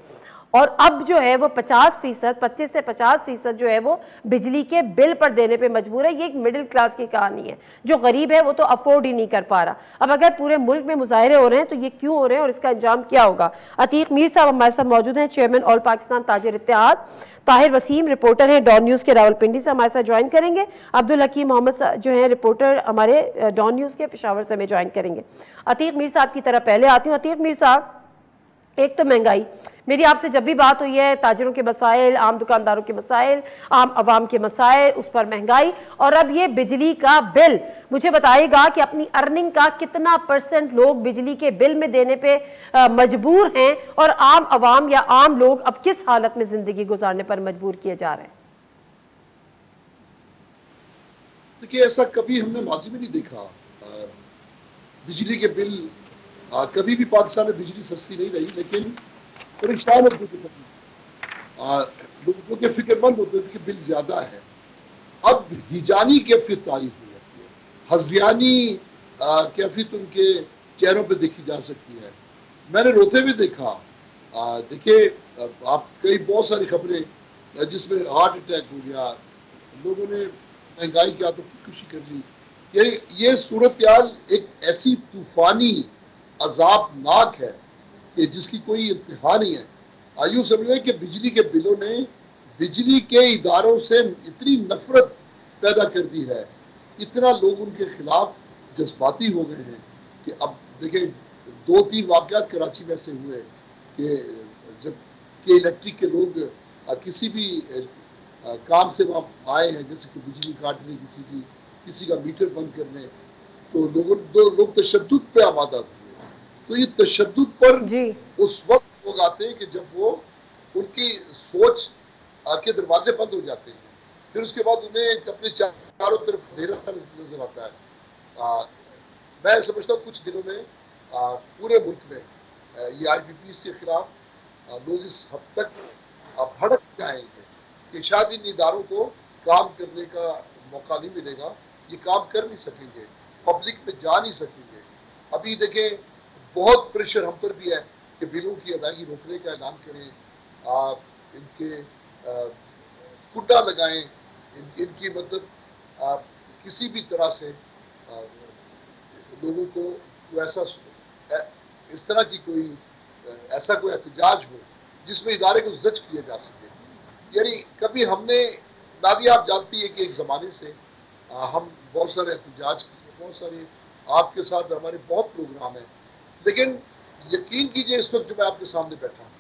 और अब जो है वो 50%, 25 से 50% जो है वो बिजली के बिल पर देने पे मजबूर है। ये एक मिडिल क्लास की कहानी है। जो गरीब है वो तो अफोर्ड ही नहीं कर पा रहा। अब अगर पूरे मुल्क में मुजाहरे हो रहे हैं तो ये क्यों हो रहे हैं और इसका अंजाम क्या होगा? अतीक मीर साहब हमारे साथ मौजूद हैं, chairman all Pakistan Tajir Ittehad. Tahir Waseem reporter हैं डॉन न्यूज़ के रावलपिंडी से, हमारे साथ ज्वाइन करेंगे। अब्दुल हकीम मोहम्मद जो है रिपोर्टर हमारे डॉन न्यूज़ के पेशावर से हमें ज्वाइन करेंगे। अतीक मीर साहब की तरफ पहले आती हूँ। अतीक मीर साहब, एक तो महंगाई, मेरी आपसे जब भी बात हुई है ताजिरों के मसाइल, आम दुकानदारों के मसाइल, आम आवाम के मसाइल, उस पर महंगाई, और अब ये बिजली का बिल। मुझे बताइएगा कि अपनी अर्निंग का कितना % लोग बिजली के बिल में देने पे मजबूर हैं और आम आवाम या आम लोग अब किस हालत में जिंदगी गुजारने पर मजबूर किए जा रहे हैं? देखिए, ऐसा कभी हमने माजी में नहीं देखा। बिजली के बिल कभी भी पाकिस्तान में बिजली सस्ती नहीं रही, लेकिन परेशान होते थे, लोगों के फिक्रमंद होते थे कि बिल ज्यादा है। अब हिजानी कैफियत तारीफ हो जाती है, हजियानी कैफियत उनके चेहरों पे देखी जा सकती है। मैंने रोते हुए देखा। देखिए, आप कई बहुत सारी खबरें जिसमें हार्ट अटैक हो गया, लोगों ने महंगाई की आदत खुदकुशी कर ली। यानी ये सूरत हाल एक ऐसी तूफानी अजाबनाक है कि जिसकी कोई इंतहा नहीं है। यूँ समझे कि बिजली के बिलों ने बिजली के इदारों से इतनी नफरत पैदा कर दी है, इतना लोग उनके खिलाफ जज्बाती हो गए हैं कि अब देखिए 2-3 वाक़यात कराची में ऐसे हुए कि जब के इलेक्ट्रिक के लोग किसी भी काम से वहाँ आए हैं, जैसे कि बिजली काटने, किसी का मीटर बंद करने, तो लोग तशद्दुद पे आमादा थे। तो ये तशद्दुद पर उस वक्त लोग आते हैं कि जब वो उनकी सोच के दरवाजे बंद हो जाते हैं, फिर उसके बाद उन्हें अपने चारों तरफ अंधेरा नजर आता है। मैं समझता हूँ कुछ दिनों में पूरे मुल्क में ये IPPs के खिलाफ लोग इस हद तक भड़क जाएंगे कि शायद इन इदारों को काम करने का मौका नहीं मिलेगा, ये काम कर नहीं सकेंगे, पब्लिक में जा नहीं सकेंगे। अभी देखें, बहुत प्रेशर हम पर भी है कि बिलों की अदायगी रोकने का ऐलान करें, इनके फुड्डा लगाएं, इनकी मतलब किसी भी तरह से लोगों को ऐसा इस तरह की कोई ऐसा कोई एहतजाज हो जिसमें इदारे को जज किया जा सके। यानी कभी हमने, नादिया आप जानती है कि एक ज़माने से हम बहुत सारे एहतजाज किए, बहुत सारे आपके साथ हमारे बहुत प्रोग्राम हैं, लेकिन यकीन कीजिए इस वक्त जो मैं आपके सामने बैठा हूँ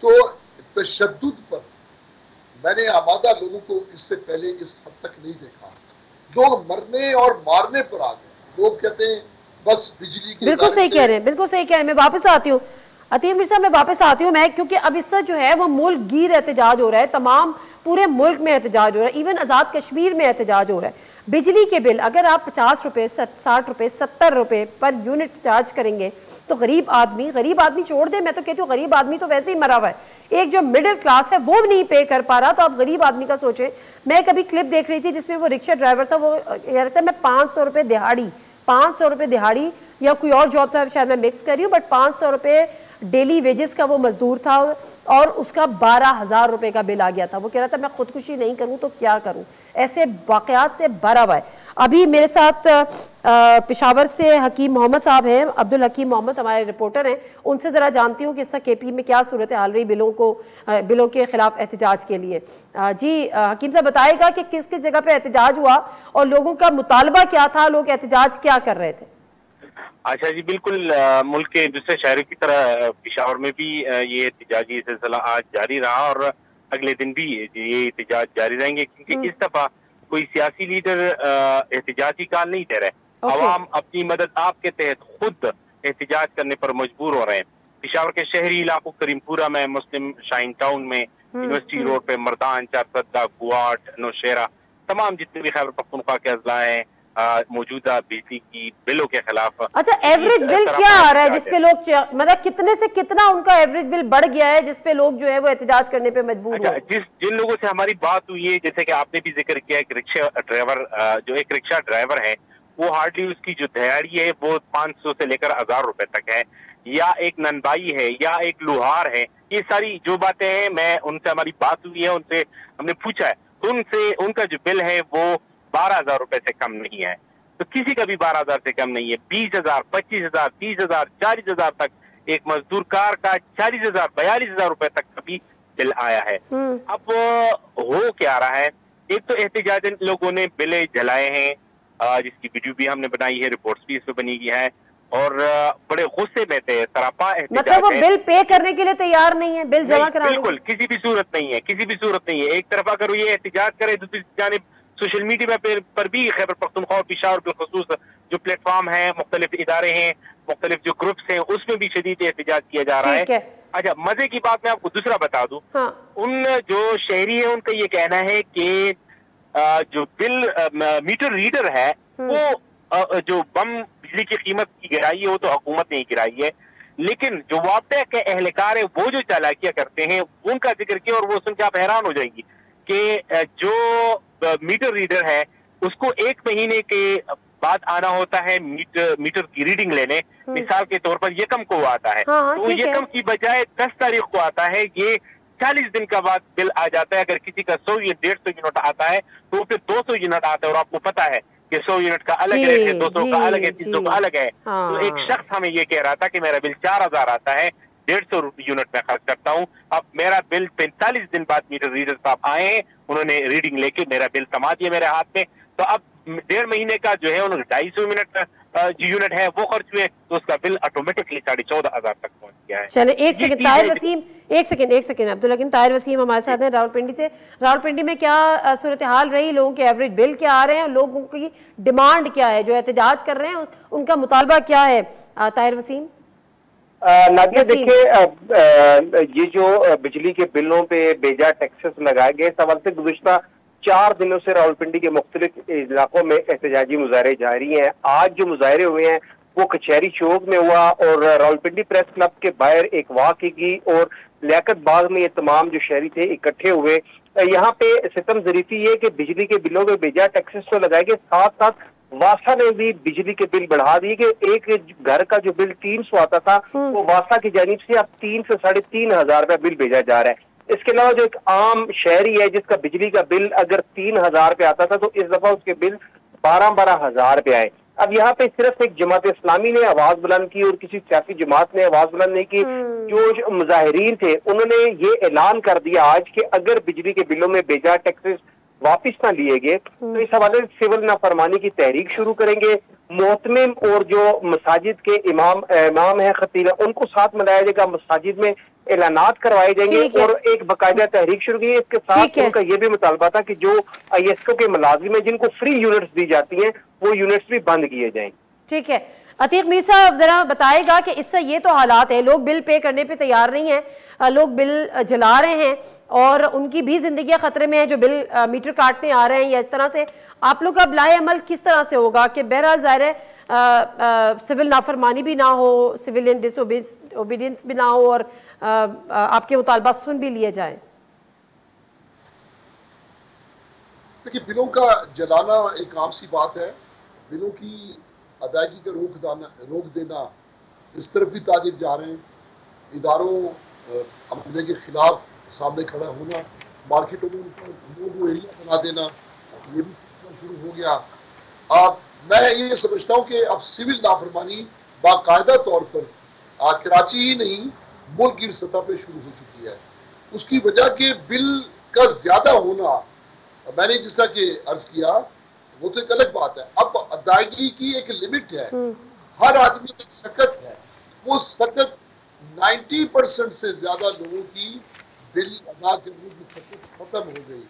तो तशद्दुद पर मैंने आमादा लोगों को इससे पहले इस हद तक नहीं देखा। लोग मरने और मारने पर आ गए। लोग कहते हैं बस बिजली के, बिल्कुल सही कह रहे हैं, बिल्कुल सही कह रहे हैं। मैं वापस आती हूँ अतीम मिर्जा, मैं वापस आती हूँ मैं, क्योंकि अब इससे जो है वो मुल्क गिर एहतजाज हो रहा है, तमाम पूरे मुल्क में एहतजाज हो रहा है, इवन आज़ाद कश्मीर में एहतजाज हो रहा है। बिजली के बिल अगर आप 50 रुपये, 60 रुपये, 70 रुपये पर यूनिट चार्ज करेंगे तो गरीब आदमी छोड़ दे, मैं तो कहती हूँ गरीब आदमी तो वैसे ही मरा हुआ है, एक जो मिडिल क्लास है वो नहीं पे कर पा रहा, तो आप गरीब आदमी का सोचें। मैं कभी क्लिप देख रही थी जिसमें वो रिक्शा ड्राइवर था, वो कह रहा था मैं 500 रुपये दिहाड़ी या कोई और जॉब था, शायद मैं मिक्स कर रही हूँ, बट 500 रुपये डेली वेजेस का वो मजदूर था और उसका 12,000 रुपए का बिल आ गया था। वो कह रहा था मैं खुदकुशी नहीं करूं तो क्या करूं। ऐसे वाकयात से भरा हुआ है। अभी मेरे साथ पेशावर से हकीम मोहम्मद साहब हैं, अब्दुल हकीम मोहम्मद हमारे रिपोर्टर हैं, उनसे ज़रा जानती हूँ कि इस KP में क्या सूरत हाल रही बिलों के खिलाफ एहतजाज के लिए। जी हकीम साहब बताएगा कि किस किस जगह पे एहतजाज हुआ और लोगों का मुतालबा क्या था, लोग एहतजाज क्या कर रहे थे। अच्छा जी, बिल्कुल मुल्क के दूसरे शहरों की तरह पेशावर में भी ये एहतजाजी सिलसिला आज जारी रहा और अगले दिन भी ये एहतजाज जारी रहेंगे, क्योंकि इस दफा कोई सियासी लीडर एहतजाजी काल नहीं दे रहे। अवाम अपनी मदद आपके तहत खुद एहतजाज करने पर मजबूर हो रहे हैं। पेशावर के शहरी इलाकों करीमपुरा में, मुस्लिम शाइन टाउन में, यूनिवर्सिटी रोड पे, मर्दान, चारसद्दा, गुआट, नौशेरा, तमाम जितने भी खैबर पख्तूनख्वा के अजला हैं मौजूदा बिजली की बिलों के खिलाफ। अच्छा, एवरेज बिल क्या आ रहा है जिसपे लोग, मतलब कितने से कितना उनका एवरेज बिल बढ़ गया है जिसपे लोग जो है वो एहतजाज करने पे मजबूर हो? जिन लोगों से हमारी बात हुई है, जैसे कि आपने भी जिक्र किया, एक रिक्शा ड्राइवर जो एक रिक्शा ड्राइवर है, वो हार्डली उसकी जो दिहाड़ी है वो 500 से लेकर 1000 रुपए तक है, या एक नंदाई है, या एक लुहार है। ये सारी जो बातें हैं, मैं उनसे हमारी बात हुई है, उनसे हमने पूछा है, तो उनसे उनका जो बिल है वो 12,000 रुपए से कम नहीं है। तो किसी का भी 12,000 से कम नहीं है। 20,000, 25,000, 30,000, 40,000 तक एक मजदूर कार का 40,000, 42,000 रुपए तक का भी बिल आया है। अब हो क्या रहा है, एक तो एहतजाजन लोगों ने बिलें जलाए हैं, जिसकी वीडियो भी हमने बनाई है, रिपोर्ट्स भी इसमें बनी हुई है, और बड़े गुस्से में थे, सरापा एहतजाज। मतलब वो बिल पे करने के लिए तैयार नहीं है, बिल जमा कराने बिल्कुल किसी भी सूरत नहीं है, किसी भी सूरत नहीं है। एक तरफ अगर ये एहतजाज करे, दूसरी जानिब सोशल मीडिया पर भी खैबर पख्तूनख्वा और पेशावर बिलखुसूस जो प्लेटफॉर्म है, मुख्तलिफ इदारे हैं, मुख्तलिफ जो ग्रुप्स हैं, उसमें भी शदीद एहतजाज किया जा रहा है। अच्छा, मजे की बात मैं आपको दूसरा बता दूं, उन जो शहरी है उनका ये कहना है कि जो बिल मीटर रीडर है वो जो बम बिजली की कीमत की गिराई है वो तो हुकूमत ने ही गिराई है, लेकिन जो वापडा के एहलकार है वो जो चालाकियां करते हैं उनका जिक्र किया, और वो सुन के आप हैरान हो जाएंगी कि जो मीटर रीडर है उसको 1 महीने के बाद आना होता है मीटर की रीडिंग लेने। मिसाल के तौर पर यकम को आता है, तो यकम की बजाय 10 तारीख को आता है। ये 40 दिन का बाद बिल आ जाता है। अगर किसी का 100 या 150 यूनिट आता है तो फिर 200 यूनिट आता है, और आपको पता है कि 100 यूनिट का अलग रेट है, 200 का अलग है, 300 का अलग है। तो एक शख्स हमें ये कह रहा था कि मेरा बिल 4000 आता है, 150 यूनिट में खर्च करता हूँ। अब मेरा बिल 45 दिन बाद मीटर रीडर साहब आए हैं, उन्होंने रीडिंग लेके मेरा बिल थमा दिया मेरे हाथ में। तो अब 1.5 महीने का जो है उन्होंने 250 यूनिट है वो खर्च हुए, तो उसका बिल ऑटोमेटिकली 14,500 तक पहुंच गया है। चले एक सेकंड ताहिर वसीम, एक सेकंड अब्दुल हकीम, ताहिर वसीम हमारे साथ हैं रावलपिंडी से। रावलपिंडी में क्या सूरत हाल रही, लोगों के एवरेज बिल क्या आ रहे हैं, लोगों की डिमांड क्या है, जो एहतजाज कर रहे हैं उनका मुतालबा क्या है? ताहिर वसीम। नादिया, देखिए ये जो बिजली के बिलों पे बेजा टैक्सेस लगाए गए, सवाल से गुज़िश्ता 4 दिनों से रावलपिंडी के मुख्तलिफ इलाकों में एहतजाजी मुजाहरे जारी हैं। आज जो मुजाहरे हुए हैं वो कचहरी चौक में हुआ, और रावलपिंडी प्रेस क्लब के बाहर एक वाक़ की, और लियाकत बाग में ये तमाम जो शहरी थे इकट्ठे हुए। यहाँ पे सितम ज़रीफ़ी ये कि बिजली के बिलों में बेजा टैक्सेस तो लगाए गए, साथ साथ वासा ने भी बिजली के बिल बढ़ा दिए कि एक घर का जो बिल 300 आता था वो वासा की जानिब से अब 3 से 3,500 रुपया बिल भेजा जा रहा है। इसके अलावा जो एक आम शहरी है जिसका बिजली का बिल अगर 3,000 रुपया आता था, तो इस दफा उसके बिल 12,000 रुपये आए। अब यहाँ पे सिर्फ एक जमात इस्लामी ने आवाज बुलंद की और किसी सियासी जमात ने आवाज बुलंद नहीं की। जो मुजाहिरीन थे उन्होंने ये ऐलान कर दिया आज कि अगर बिजली के बिलों में बेजा टैक्सेस वापिस ना लिए गए तो इस हवाले से सिविल नाफरमानी की तहरीक शुरू करेंगे। मोहतमिम और जो मसाजिद के इमाम है, खतीब, उनको साथ मिलाया जाएगा, मसाजिद में ऐलानात करवाए जाएंगे और एक बाकायदा तहरीक शुरू की। इसके साथ उनका ये भी मुतालबा था कि जो ISO के मुलाजिम है जिनको फ्री यूनिट्स दी जाती हैं वो यूनिट्स भी बंद किए जाएं। ठीक है, अतीक मीर साहब जरा बताएगा कि इससे ये तो हालात है, लोग बिल पे करने पे तैयार नहीं है, लोग बिल जला रहे हैं और उनकी भी जिंदगियां खतरे में है जो बिल मीटर काटने आ रहे हैं, या इस तरह से आप लोग का अप्लाई अमल किस तरह से होगा कि बहरहाल ज़ाहिर है सिविल नाफरमानी भी ना हो, सिविलियन डिसओबीडियंस भी ना हो और आपके मुतालबा सुन भी लिए जाए? देखिए, बिलों का जलाना एक आम सी बात है, बिलों की अदायगी का रोक देना इस तरफ भी ताजिर जा रहे हैं। इदारों अमले के खिलाफ सामने खड़ा होना, मार्केटों में उनको नो एरिया बना देना, ये भी सिलसिला शुरू हो गया। अब मैं ये समझता हूँ कि अब सिविल नाफरमानी बाकायदा तौर पर कराची ही नहीं मुल्क की सतह पे शुरू हो चुकी है। उसकी वजह के बिल का ज्यादा होना, मैंने जिस तरह के अर्ज किया वो तो एक अलग बात है। अब अदायगी की एक लिमिट है, हर आदमी की सकत है, वो सकत 90% से ज्यादा लोगों की बिल अदा करने की सकत खत्म हो गई।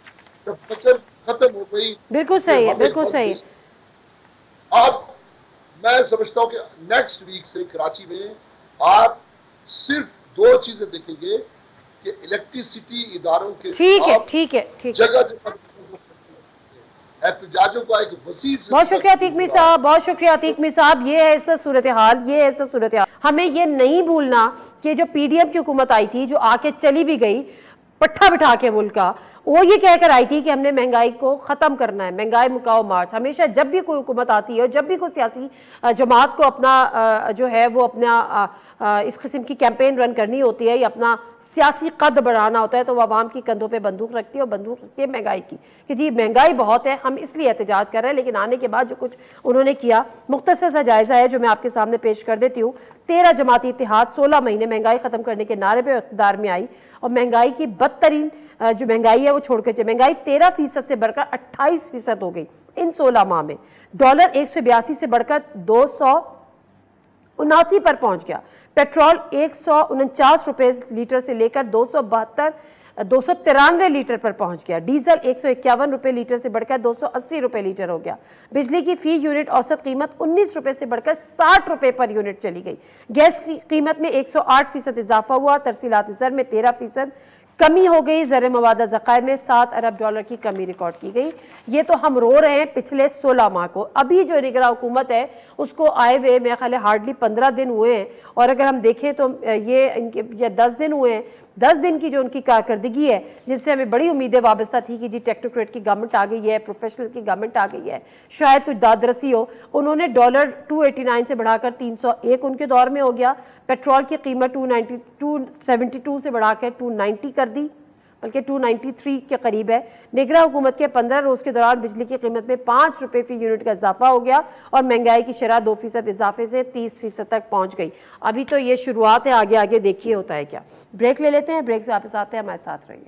जब सकत खत्म हो गई, बिल्कुल सही है, बिल्कुल सही। अब मैं समझता हूँ कि नेक्स्ट वीक से कराची में आप सिर्फ 2 चीजें देखेंगे कि इलेक्ट्रिसिटी इदारों के ठीक है जगह जगह एहतजाजों का एक वसी। बहुत शुक्रिया अतीक मीर साहब, बहुत शुक्रिया अतीक मीर साहब। ये है ऐसा सूरत हाल, ये ऐसा सूरत हाल। हमें ये नहीं भूलना कि जो पीडीएम की हुकूमत आई थी, जो आके चली भी गई पट्ठा बिठा के मुल्क का, वो ये कहकर आई थी कि हमने महंगाई को ख़त्म करना है, महंगाई मुकाओ मार्च। हमेशा जब भी कोई हुकूमत आती है और जब भी कोई सियासी जमात को अपना जो है वो अपना इस किस्म की कैंपेन रन करनी होती है या अपना सियासी कद बढ़ाना होता है, तो वो आवाम की कंधों पे बंदूक रखती है और बंदूक रखती है महंगाई की, कि जी महंगाई बहुत है, हम इसलिए एहतजाज कर रहे हैं। लेकिन आने के बाद जो कुछ उन्होंने किया, मुख्तसर सा जायज़ा है जो मैं आपके सामने पेश कर देती हूँ। 13 जमाती इत्तेहाद 16 महीने महंगाई ख़त्म करने के नारे पर इक़्तिदार में आई और महंगाई की बदतरीन जो महंगाई है वो छोड़ कर महंगाई 13% से बढ़कर 28% हो गई इन 16 माह में। डॉलर 182 से बढ़कर 279 पर पहुंच गया। पेट्रोल 149 रुपए लीटर से लेकर 293 लीटर पर पहुंच गया। डीजल 151 रुपए लीटर से बढ़कर 280 रुपए लीटर हो गया। बिजली की फी यूनिट औसत कीमत 19 रुपए से बढ़कर 60 रुपए पर यूनिट चली गई। गैस की कीमत में 108% इजाफा हुआ। तरसीलात ज़र में 13% कमी हो गई। ज़र मवादा ज़खायर में 7 अरब डॉलर की कमी रिकॉर्ड की गई। ये तो हम रो रहे हैं पिछले 16 माह को। अभी जो निगरान हुकूमत है उसको आए हुए मेरे ख्याल हार्डली 15 दिन हुए हैं, और अगर हम देखें तो ये इनके 10 दिन हुए हैं। 10 दिन की जो उनकी कारकर्दगी है, जिससे हमें बड़ी उम्मीदें वाबस्ता थी कि जी टेक्नोक्रेट की गवर्नमेंट आ गई है, प्रोफेशनल की गवर्नमेंट आ गई है, शायद कुछ दादरसी हो। उन्होंने डॉलर 289 से बढ़ाकर 301 उनके दौर में हो गया। पेट्रोल की कीमत 272 से बढ़ाकर 290 कर दी, बल्कि 293 के करीब है। निगरान हुकूमत के 15 रोज़ के दौरान बिजली की कीमत में 5 रुपये फी यूनिट का इजाफा हो गया और महंगाई की शरह 2% इजाफे से 30% तक पहुंच गई। अभी तो ये शुरुआत है, आगे आगे देखिए होता है क्या। ब्रेक ले लेते हैं, ब्रेक से वापस आते हैं, हमारे साथ रहिए।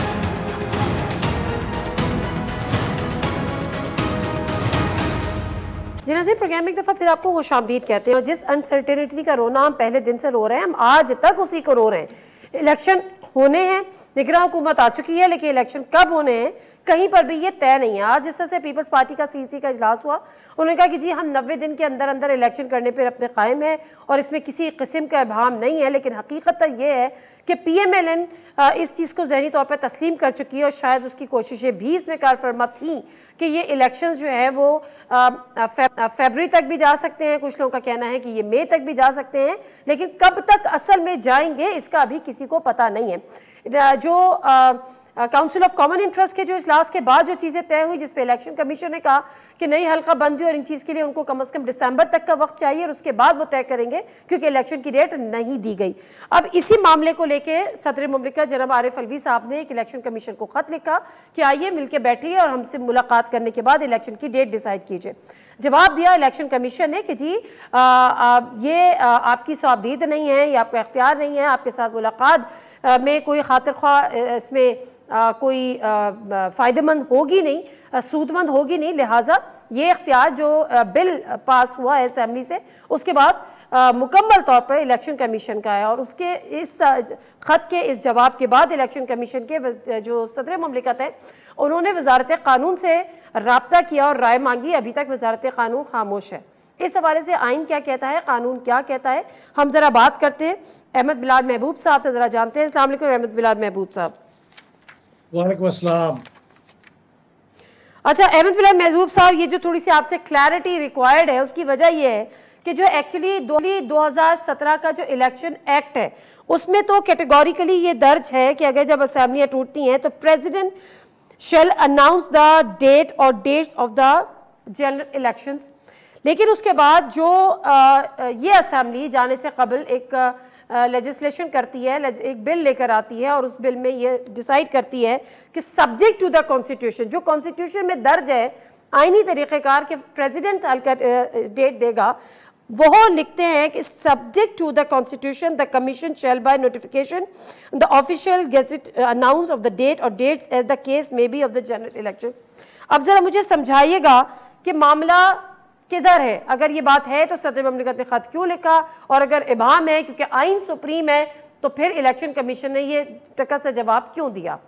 जी नाज़रीन, प्रोग्राम में एक दफ़ा फिर आपको खुशामदीद कहते हैं। और जिस अनसर्टेनिटी का रोना हम पहले दिन से रो रहे हैं, हम आज तक उसी को रो रहे हैं। इलेक्शन होने हैं, निगरान हुकूमत आ चुकी है, लेकिन इलेक्शन कब होने हैं कहीं पर भी ये तय नहीं है। आज जिस तरह से पीपल्स पार्टी का सीसी का इजलास हुआ, उन्होंने कहा कि जी हम 90 दिन के अंदर अंदर इलेक्शन करने पर अपने कायम है और इसमें किसी किस्म का इबाहम नहीं है। लेकिन हकीकत ये है कि PMLN इस चीज़ को ज़हनी तौर पर तस्लीम कर चुकी है और शायद उसकी कोशिशें भी इसमें कारफरमा थी कि ये इलेक्शन जो है वो फरवरी तक भी जा सकते हैं। कुछ लोगों का कहना है कि ये मई तक भी जा सकते हैं, लेकिन कब तक असल में जाएंगे इसका अभी किसी को पता नहीं है। जो काउंसिल ऑफ कॉमन इंटरेस्ट के जो इजलास के बाद जो चीज़ें तय हुई, जिसपे इलेक्शन कमीशन ने कहा कि नई हल्का बंदी और इन चीज़ के लिए उनको कम से कम दिसंबर तक का वक्त चाहिए और उसके बाद वो तय करेंगे, क्योंकि इलेक्शन की डेट नहीं दी गई। अब इसी मामले को लेके सदर मुमलिकत जनाब आरिफ अलवी साहब ने एक इलेक्शन कमीशन को खत लिखा कि आइए मिलकर बैठिए और हमसे मुलाकात करने के बाद इलेक्शन की डेट डिसाइड कीजिए। जवाब दिया इलेक्शन कमीशन ने कि जी ये आपकी सवाबदीद नहीं है, ये आपका इख्तियार नहीं है, आपके साथ मुलाकात में कोई खातिर ख्वाह इसमें कोई फ़ायदेमंद होगी नहीं, सूदमंद होगी नहीं, लिहाजा ये इख्तियार जो बिल पास हुआ है असेंबली से उसके बाद मुकम्मल तौर पर इलेक्शन कमीशन का है। और उसके इस ख़त के इस जवाब के बाद इलेक्शन कमीशन के जो सदर मुमलिकत है उन्होंने वजारत कानून से रब्ता किया और राय मांगी। अभी तक वजारत कानून खामोश है। इस हवाले से आइन क्या कहता है, कानून क्या कहता है, हम ज़रा बात करते हैं। अहमद बिलाल महबूब साहब से ज़रा जानते हैं। अस्सलाम वालेकुम अहमद बिलाल महबूब साहब। वालेकुम अस्सलाम। अच्छा अहमद बिलाल महबूब साहब, ये जो थोड़ी सी आपसे क्लैरिटी रिक्वायर्ड है उसकी वजह ये है कि जो एक्चुअली 2017 का जो इलेक्शन एक्ट है उसमें तो कैटेगोरिकली ये दर्ज है कि अगर जब असेंबलियाँ टूटती हैं तो president shall announce the date और dates of the general elections. लेकिन उसके बाद जो ये असेंबली जाने से कबल एक लेजिस्लेशन करती है, एक बिल लेकर आती है और उस बिल में ये डिसाइड करती है कि सब्जेक्ट टू द कॉन्स्टिट्यूशन, जो कॉन्स्टिट्यूशन में दर्ज है आईनी तरीक़ेकार के प्रेसिडेंट डेट देगा, वो लिखते हैं कि subject to the constitution the commission shall by notification the official gazette announce of the date और dates as the case may be of the general election. अब ज़रा मुझे समझाइएगा कि मामला किधर है? अगर ये बात है तो सदर ममलिकत ने ख़त क्यों लिखा, और अगर इबाम है क्योंकि आइन सुप्रीम है तो फिर इलेक्शन कमीशन ने ये टका से जवाब क्यों दिया?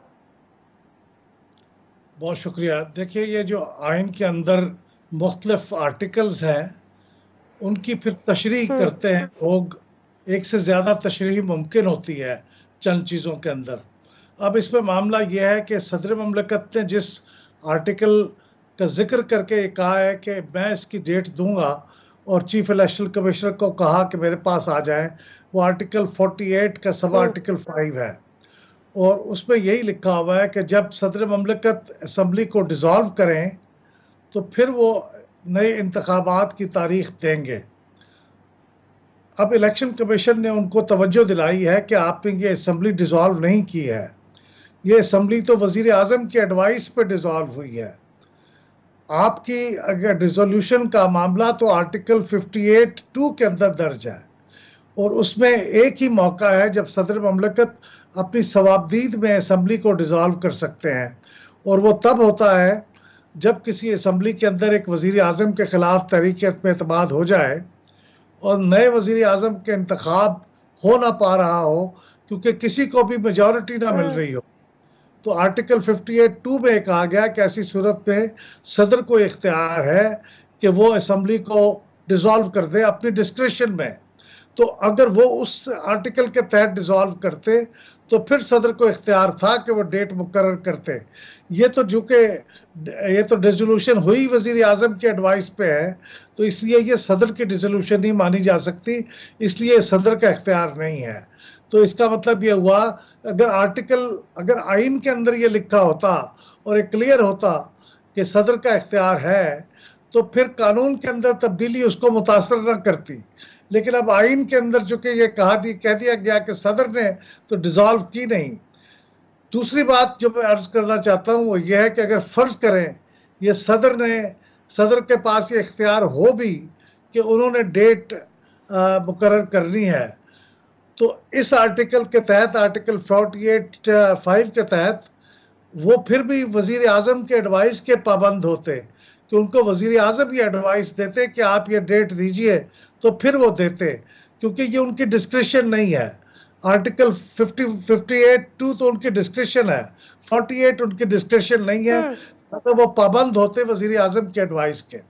बहुत शुक्रिया। देखिए, ये जो आइन के अंदर मुख्तलिफ आर्टिकल्स हैं उनकी फिर तशरीह करते हैं लोग, एक से ज़्यादा तशरीह मुमकिन होती है चंद चीज़ों के अंदर। अब इसमें मामला यह है कि सदर ममलिकत ने जिस आर्टिकल का जिक्र करके कहा है कि मैं इसकी डेट दूंगा और चीफ इलेक्शन कमिश्नर को कहा कि मेरे पास आ जाए, वो आर्टिकल 48 का सब आर्टिकल 5 है और उसमें यही लिखा हुआ है कि जब सदर ममलिकत असम्बली को डिज़ोल्व करें तो फिर वो नए इंतखाबात की तारीख देंगे। अब इलेक्शन कमीशन ने उनको तवज्जो दिलाई है कि आपने ये असम्बली डिज़ोल्व नहीं की है, ये असम्बली तो वज़ीर आज़म की एडवाइस पे डिज़ोल्व हुई है। आपकी अगर डिसोल्यूशन का मामला तो आर्टिकल 58(2) के अंदर दर्ज है और उसमें एक ही मौका है जब सदर ममलिकत अपनी सवाबदीद में असम्बली को डिज़ोल्व कर सकते हैं, और वो तब होता है जब किसी असम्बली के अंदर एक वज़ीर आज़म के ख़िलाफ़ तहरीक एतमाद हो जाए और नए वज़ीर आज़म के इंतखाब हो ना पा रहा हो क्योंकि किसी को भी मेजॉरिटी ना मिल रही हो। तो आर्टिकल 58(2) में कहा गया कि ऐसी सूरत में सदर को इख्तियार है कि वो असम्बली को डिज़ोल्व कर दे अपनी डिस्क्रिशन में। तो अगर वो उस आर्टिकल के तहत डिज़ोल्व करते तो फिर सदर को इख्तियार था कि वो डेट मुकर्रर करते। ये तो डिसोल्यूशन हुई वज़ीर आज़म के एडवाइस पे है, तो इसलिए ये सदर की डिसोल्यूशन नहीं मानी जा सकती, इसलिए सदर का इख्तियार नहीं है। तो इसका मतलब ये हुआ अगर आइन के अंदर ये लिखा होता और ये क्लियर होता कि सदर का इख्तियार है तो फिर कानून के अंदर तब्दीली उसको मुतासर न करती। लेकिन अब आइन के अंदर चूंकि ये कह दिया गया कि सदर ने तो डिज़ोल्व की नहीं। दूसरी बात जो मैं अर्ज़ करना चाहता हूँ वो ये है कि अगर फ़र्ज़ करें ये सदर के पास ये इख्तियार हो भी कि उन्होंने डेट मुकर्रर करनी है, तो इस आर्टिकल के तहत आर्टिकल 48(5) के तहत वो फिर भी वज़ीर आज़म के एडवाइस के पाबंद होते कि उनको वज़ीर आज़म ये एडवाइस देते कि आप ये डेट दीजिए तो फिर वो देते, क्योंकि ये उनकी डिस्क्रिशन नहीं है। आर्टिकल 58(2) तो उनकी डिस्क्रिशन है, 48 उनकी डिस्क्रिशन नहीं है, मतलब वो पाबंद होते वज़ीर आज़म के एडवाइस के।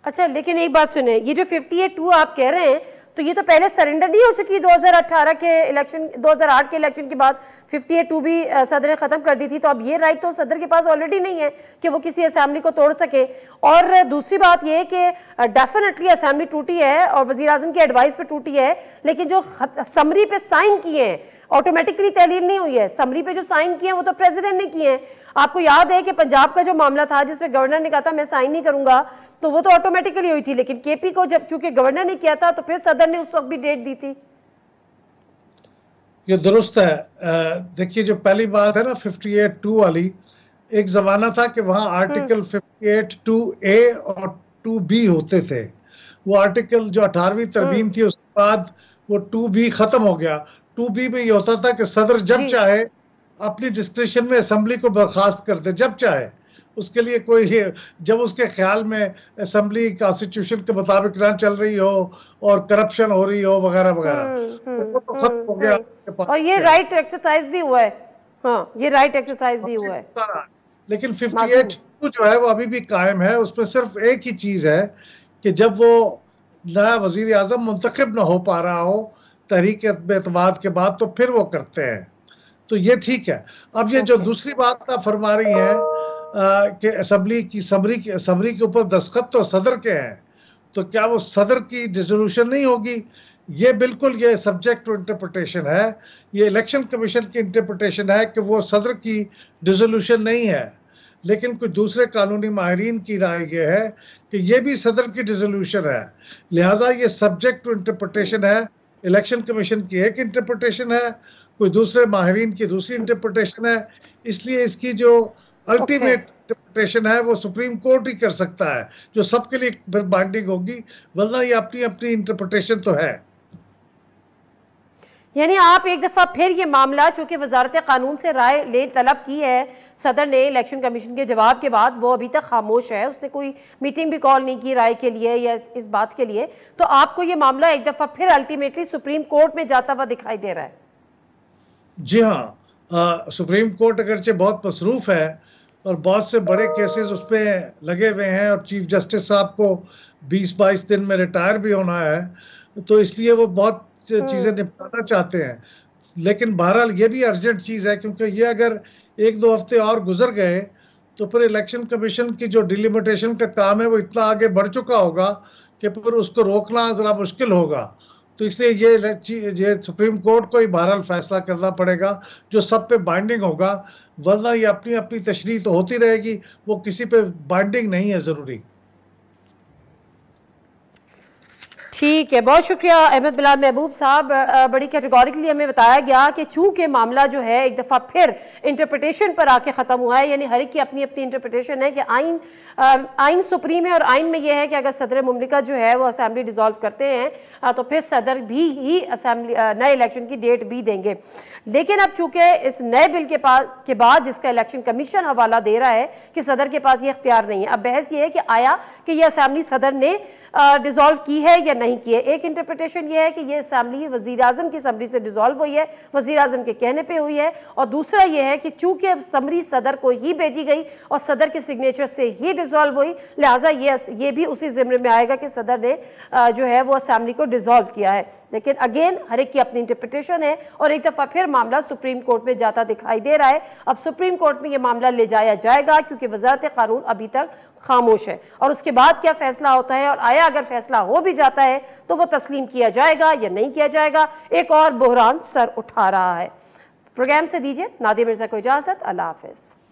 अच्छा, लेकिन एक बात सुने, ये जो 58(2) आप कह रहे हैं तो ये तो पहले सरेंडर नहीं हो चुकी? 2018 के इलेक्शन, 2008 के इलेक्शन के बाद 58(2) भी सदर ने ख़त्म कर दी थी, तो अब ये राइट तो सदर के पास ऑलरेडी नहीं है कि वो किसी असेंबली को तोड़ सके। और दूसरी बात ये कि डेफिनेटली असेंबली टूटी है और वज़ीर आज़म की एडवाइस पे टूटी है, लेकिन जो समरी पे साइन किए हैं ऑटोमेटिकली तहलील नहीं हुई है। समरी पे जो साइन किए हैं वो तो प्रेसिडेंट ने किए हैं। आपको याद है कि पंजाब का जो मामला था जिसमें गवर्नर ने कहा था मैं साइन नहीं करूंगा, तो वो तो ऑटोमेटिकली हुई थी, लेकिन केपी को जब चूंकि गवर्नर ने किया था तो फिर सदर ने उस वक्त भी डेट दी थी। ये दुरुस्त है। देखिए, जो पहली बात है ना 58(2) वाली, एक ज़माना था कि वहाँ आर्टिकल 58(2)A और 2B होते थे। वो आर्टिकल जो 18वीं तरमीम थी उसके बाद वो 2B ख़त्म हो गया। 2B में ये होता था कि सदर जब चाहे अपनी डिस्क्रिशन में असम्बली को बर्खास्त कर दे, जब चाहे। उसके लिए कोई, जब उसके ख्याल में असम्बली कॉन्स्टिट्यूशन के मुताबिक ना चल रही हो और करप्शन हो रही हो वगैरह वगैरह, तो खत्म हो गया। और ये राइट एक्सरसाइज भी हुआ है। हाँ, ये राइट एक्सरसाइज भी हुआ है। लेकिन 58(2) जो है वो अभी भी कायम है। उसमें सिर्फ एक ही चीज़ है कि जब वो नया वज़ीर आज़म मुंतखब ना हो पा रहा हो तहरीक एतमाद के बाद, तो फिर वो करते हैं, तो ये ठीक है। अब ये जो दूसरी बात आप फरमा रही हैं कि असम्बली की समरी के ऊपर दस्तखत तो सदर के हैं, तो क्या वो सदर की डिसोल्यूशन नहीं होगी? ये बिल्कुल ये सब्जेक्ट टू इंटरप्रिटेशन है, ये इलेक्शन कमीशन की इंटरप्रिटेशन है कि वो सदर की डिसोल्यूशन नहीं है। लेकिन कुछ दूसरे कानूनी माहिरीन की राय ये है कि ये भी सदर की डिसोल्यूशन है, लिहाजा ये सब्जेक्ट टू इंटरप्रिटेशन है। इलेक्शन कमीशन की एक इंटरप्रिटेशन है, कोई दूसरे माहिरीन की दूसरी इंटरप्रिटेशन है, इसलिए इसकी जो अल्टीमेट इंटरप्रिटेशन है वो सुप्रीम कोर्ट ही कर सकता है, जो सबके लिए फिर बाइंडिंग होगी, वरना ये अपनी अपनी इंटरप्रिटेशन तो है। यानी आप एक दफ़ा फिर ये मामला, चूँकि वजारत कानून से राय ले तलब की है सदर ने इलेक्शन कमीशन के जवाब के बाद, वो अभी तक खामोश है, उसने कोई मीटिंग भी कॉल नहीं की राय के लिए या इस बात के लिए, तो आपको ये मामला एक दफ़ा फिर अल्टीमेटली सुप्रीम कोर्ट में जाता हुआ दिखाई दे रहा है? जी हाँ, सुप्रीम कोर्ट अगरचे बहुत मसरूफ़ है और बहुत से बड़े केसेस उस पर लगे हुए हैं और चीफ जस्टिस साहब को 20-22 दिन में रिटायर भी होना है, तो इसलिए वो बहुत चीज़ें निपटाना चाहते हैं। लेकिन बहरहाल ये भी अर्जेंट चीज़ है, क्योंकि ये अगर 1-2 हफ्ते और गुजर गए तो फिर इलेक्शन कमीशन की जो डिलिमिटेशन का काम है वो इतना आगे बढ़ चुका होगा कि फिर उसको रोकना ज़रा मुश्किल होगा। तो इसलिए ये सुप्रीम कोर्ट को ही बहरहाल फैसला करना पड़ेगा जो सब पे बाइंडिंग होगा, वरना ये अपनी अपनी तशरीह तो होती रहेगी, वो किसी पे बाइंडिंग नहीं है ज़रूरी। ठीक है, बहुत शुक्रिया अहमद बिलाल महबूब साहब। बड़ी कैटेगोरिकली हमें बताया गया कि चूंकि मामला जो है एक दफ़ा फिर इंटरप्रिटेशन पर आके ख़त्म हुआ है, यानी हर एक की अपनी अपनी इंटरप्रिटेशन है कि आइन सुप्रीम है और आइन में यह है कि अगर सदर मुमलिकत जो है वो असेंबली डिसॉल्व करते हैं तो फिर सदर भी ही असेंबली नए इलेक्शन की डेट भी देंगे। लेकिन अब चूंकि इस नए बिल के बाद जिसका इलेक्शन कमीशन हवाला दे रहा है कि सदर के पास ये इख्तियार नहीं है, अब बहस ये है कि आया कि यह असेंबली सदर ने डिसॉल्व की है या नहीं की है। एक इंटरप्रिटेशन ये है कि ये असेंबली वज़ीर आज़म की असम्बली से डिसॉल्व हुई है, वज़ीर आज़म के कहने पे हुई है, और दूसरा ये है कि चूंकि समरी सदर को ही भेजी गई और सदर के सिग्नेचर से ही डिसॉल्व हुई, लिहाजा ये भी उसी ज़िम्मे में आएगा कि सदर ने जो है वो असेंबली को डिसॉल्व किया है। लेकिन अगेन हर एक की अपनी इंटरप्रिटेशन है और एक दफ़ा फिर मामला सुप्रीम कोर्ट में जाता दिखाई दे रहा है। अब सुप्रीम कोर्ट में ये मामला ले जाया जाएगा क्योंकि वज़ारत कानून अभी तक खामोश है, और उसके बाद क्या फैसला होता है और आया अगर फैसला हो भी जाता है तो वो तस्लीम किया जाएगा या नहीं किया जाएगा, एक और बहरान सर उठा रहा है। प्रोग्राम से दीजिए नादिया मिर्जा को इजाज़त। अल्लाह हाफ़िज़।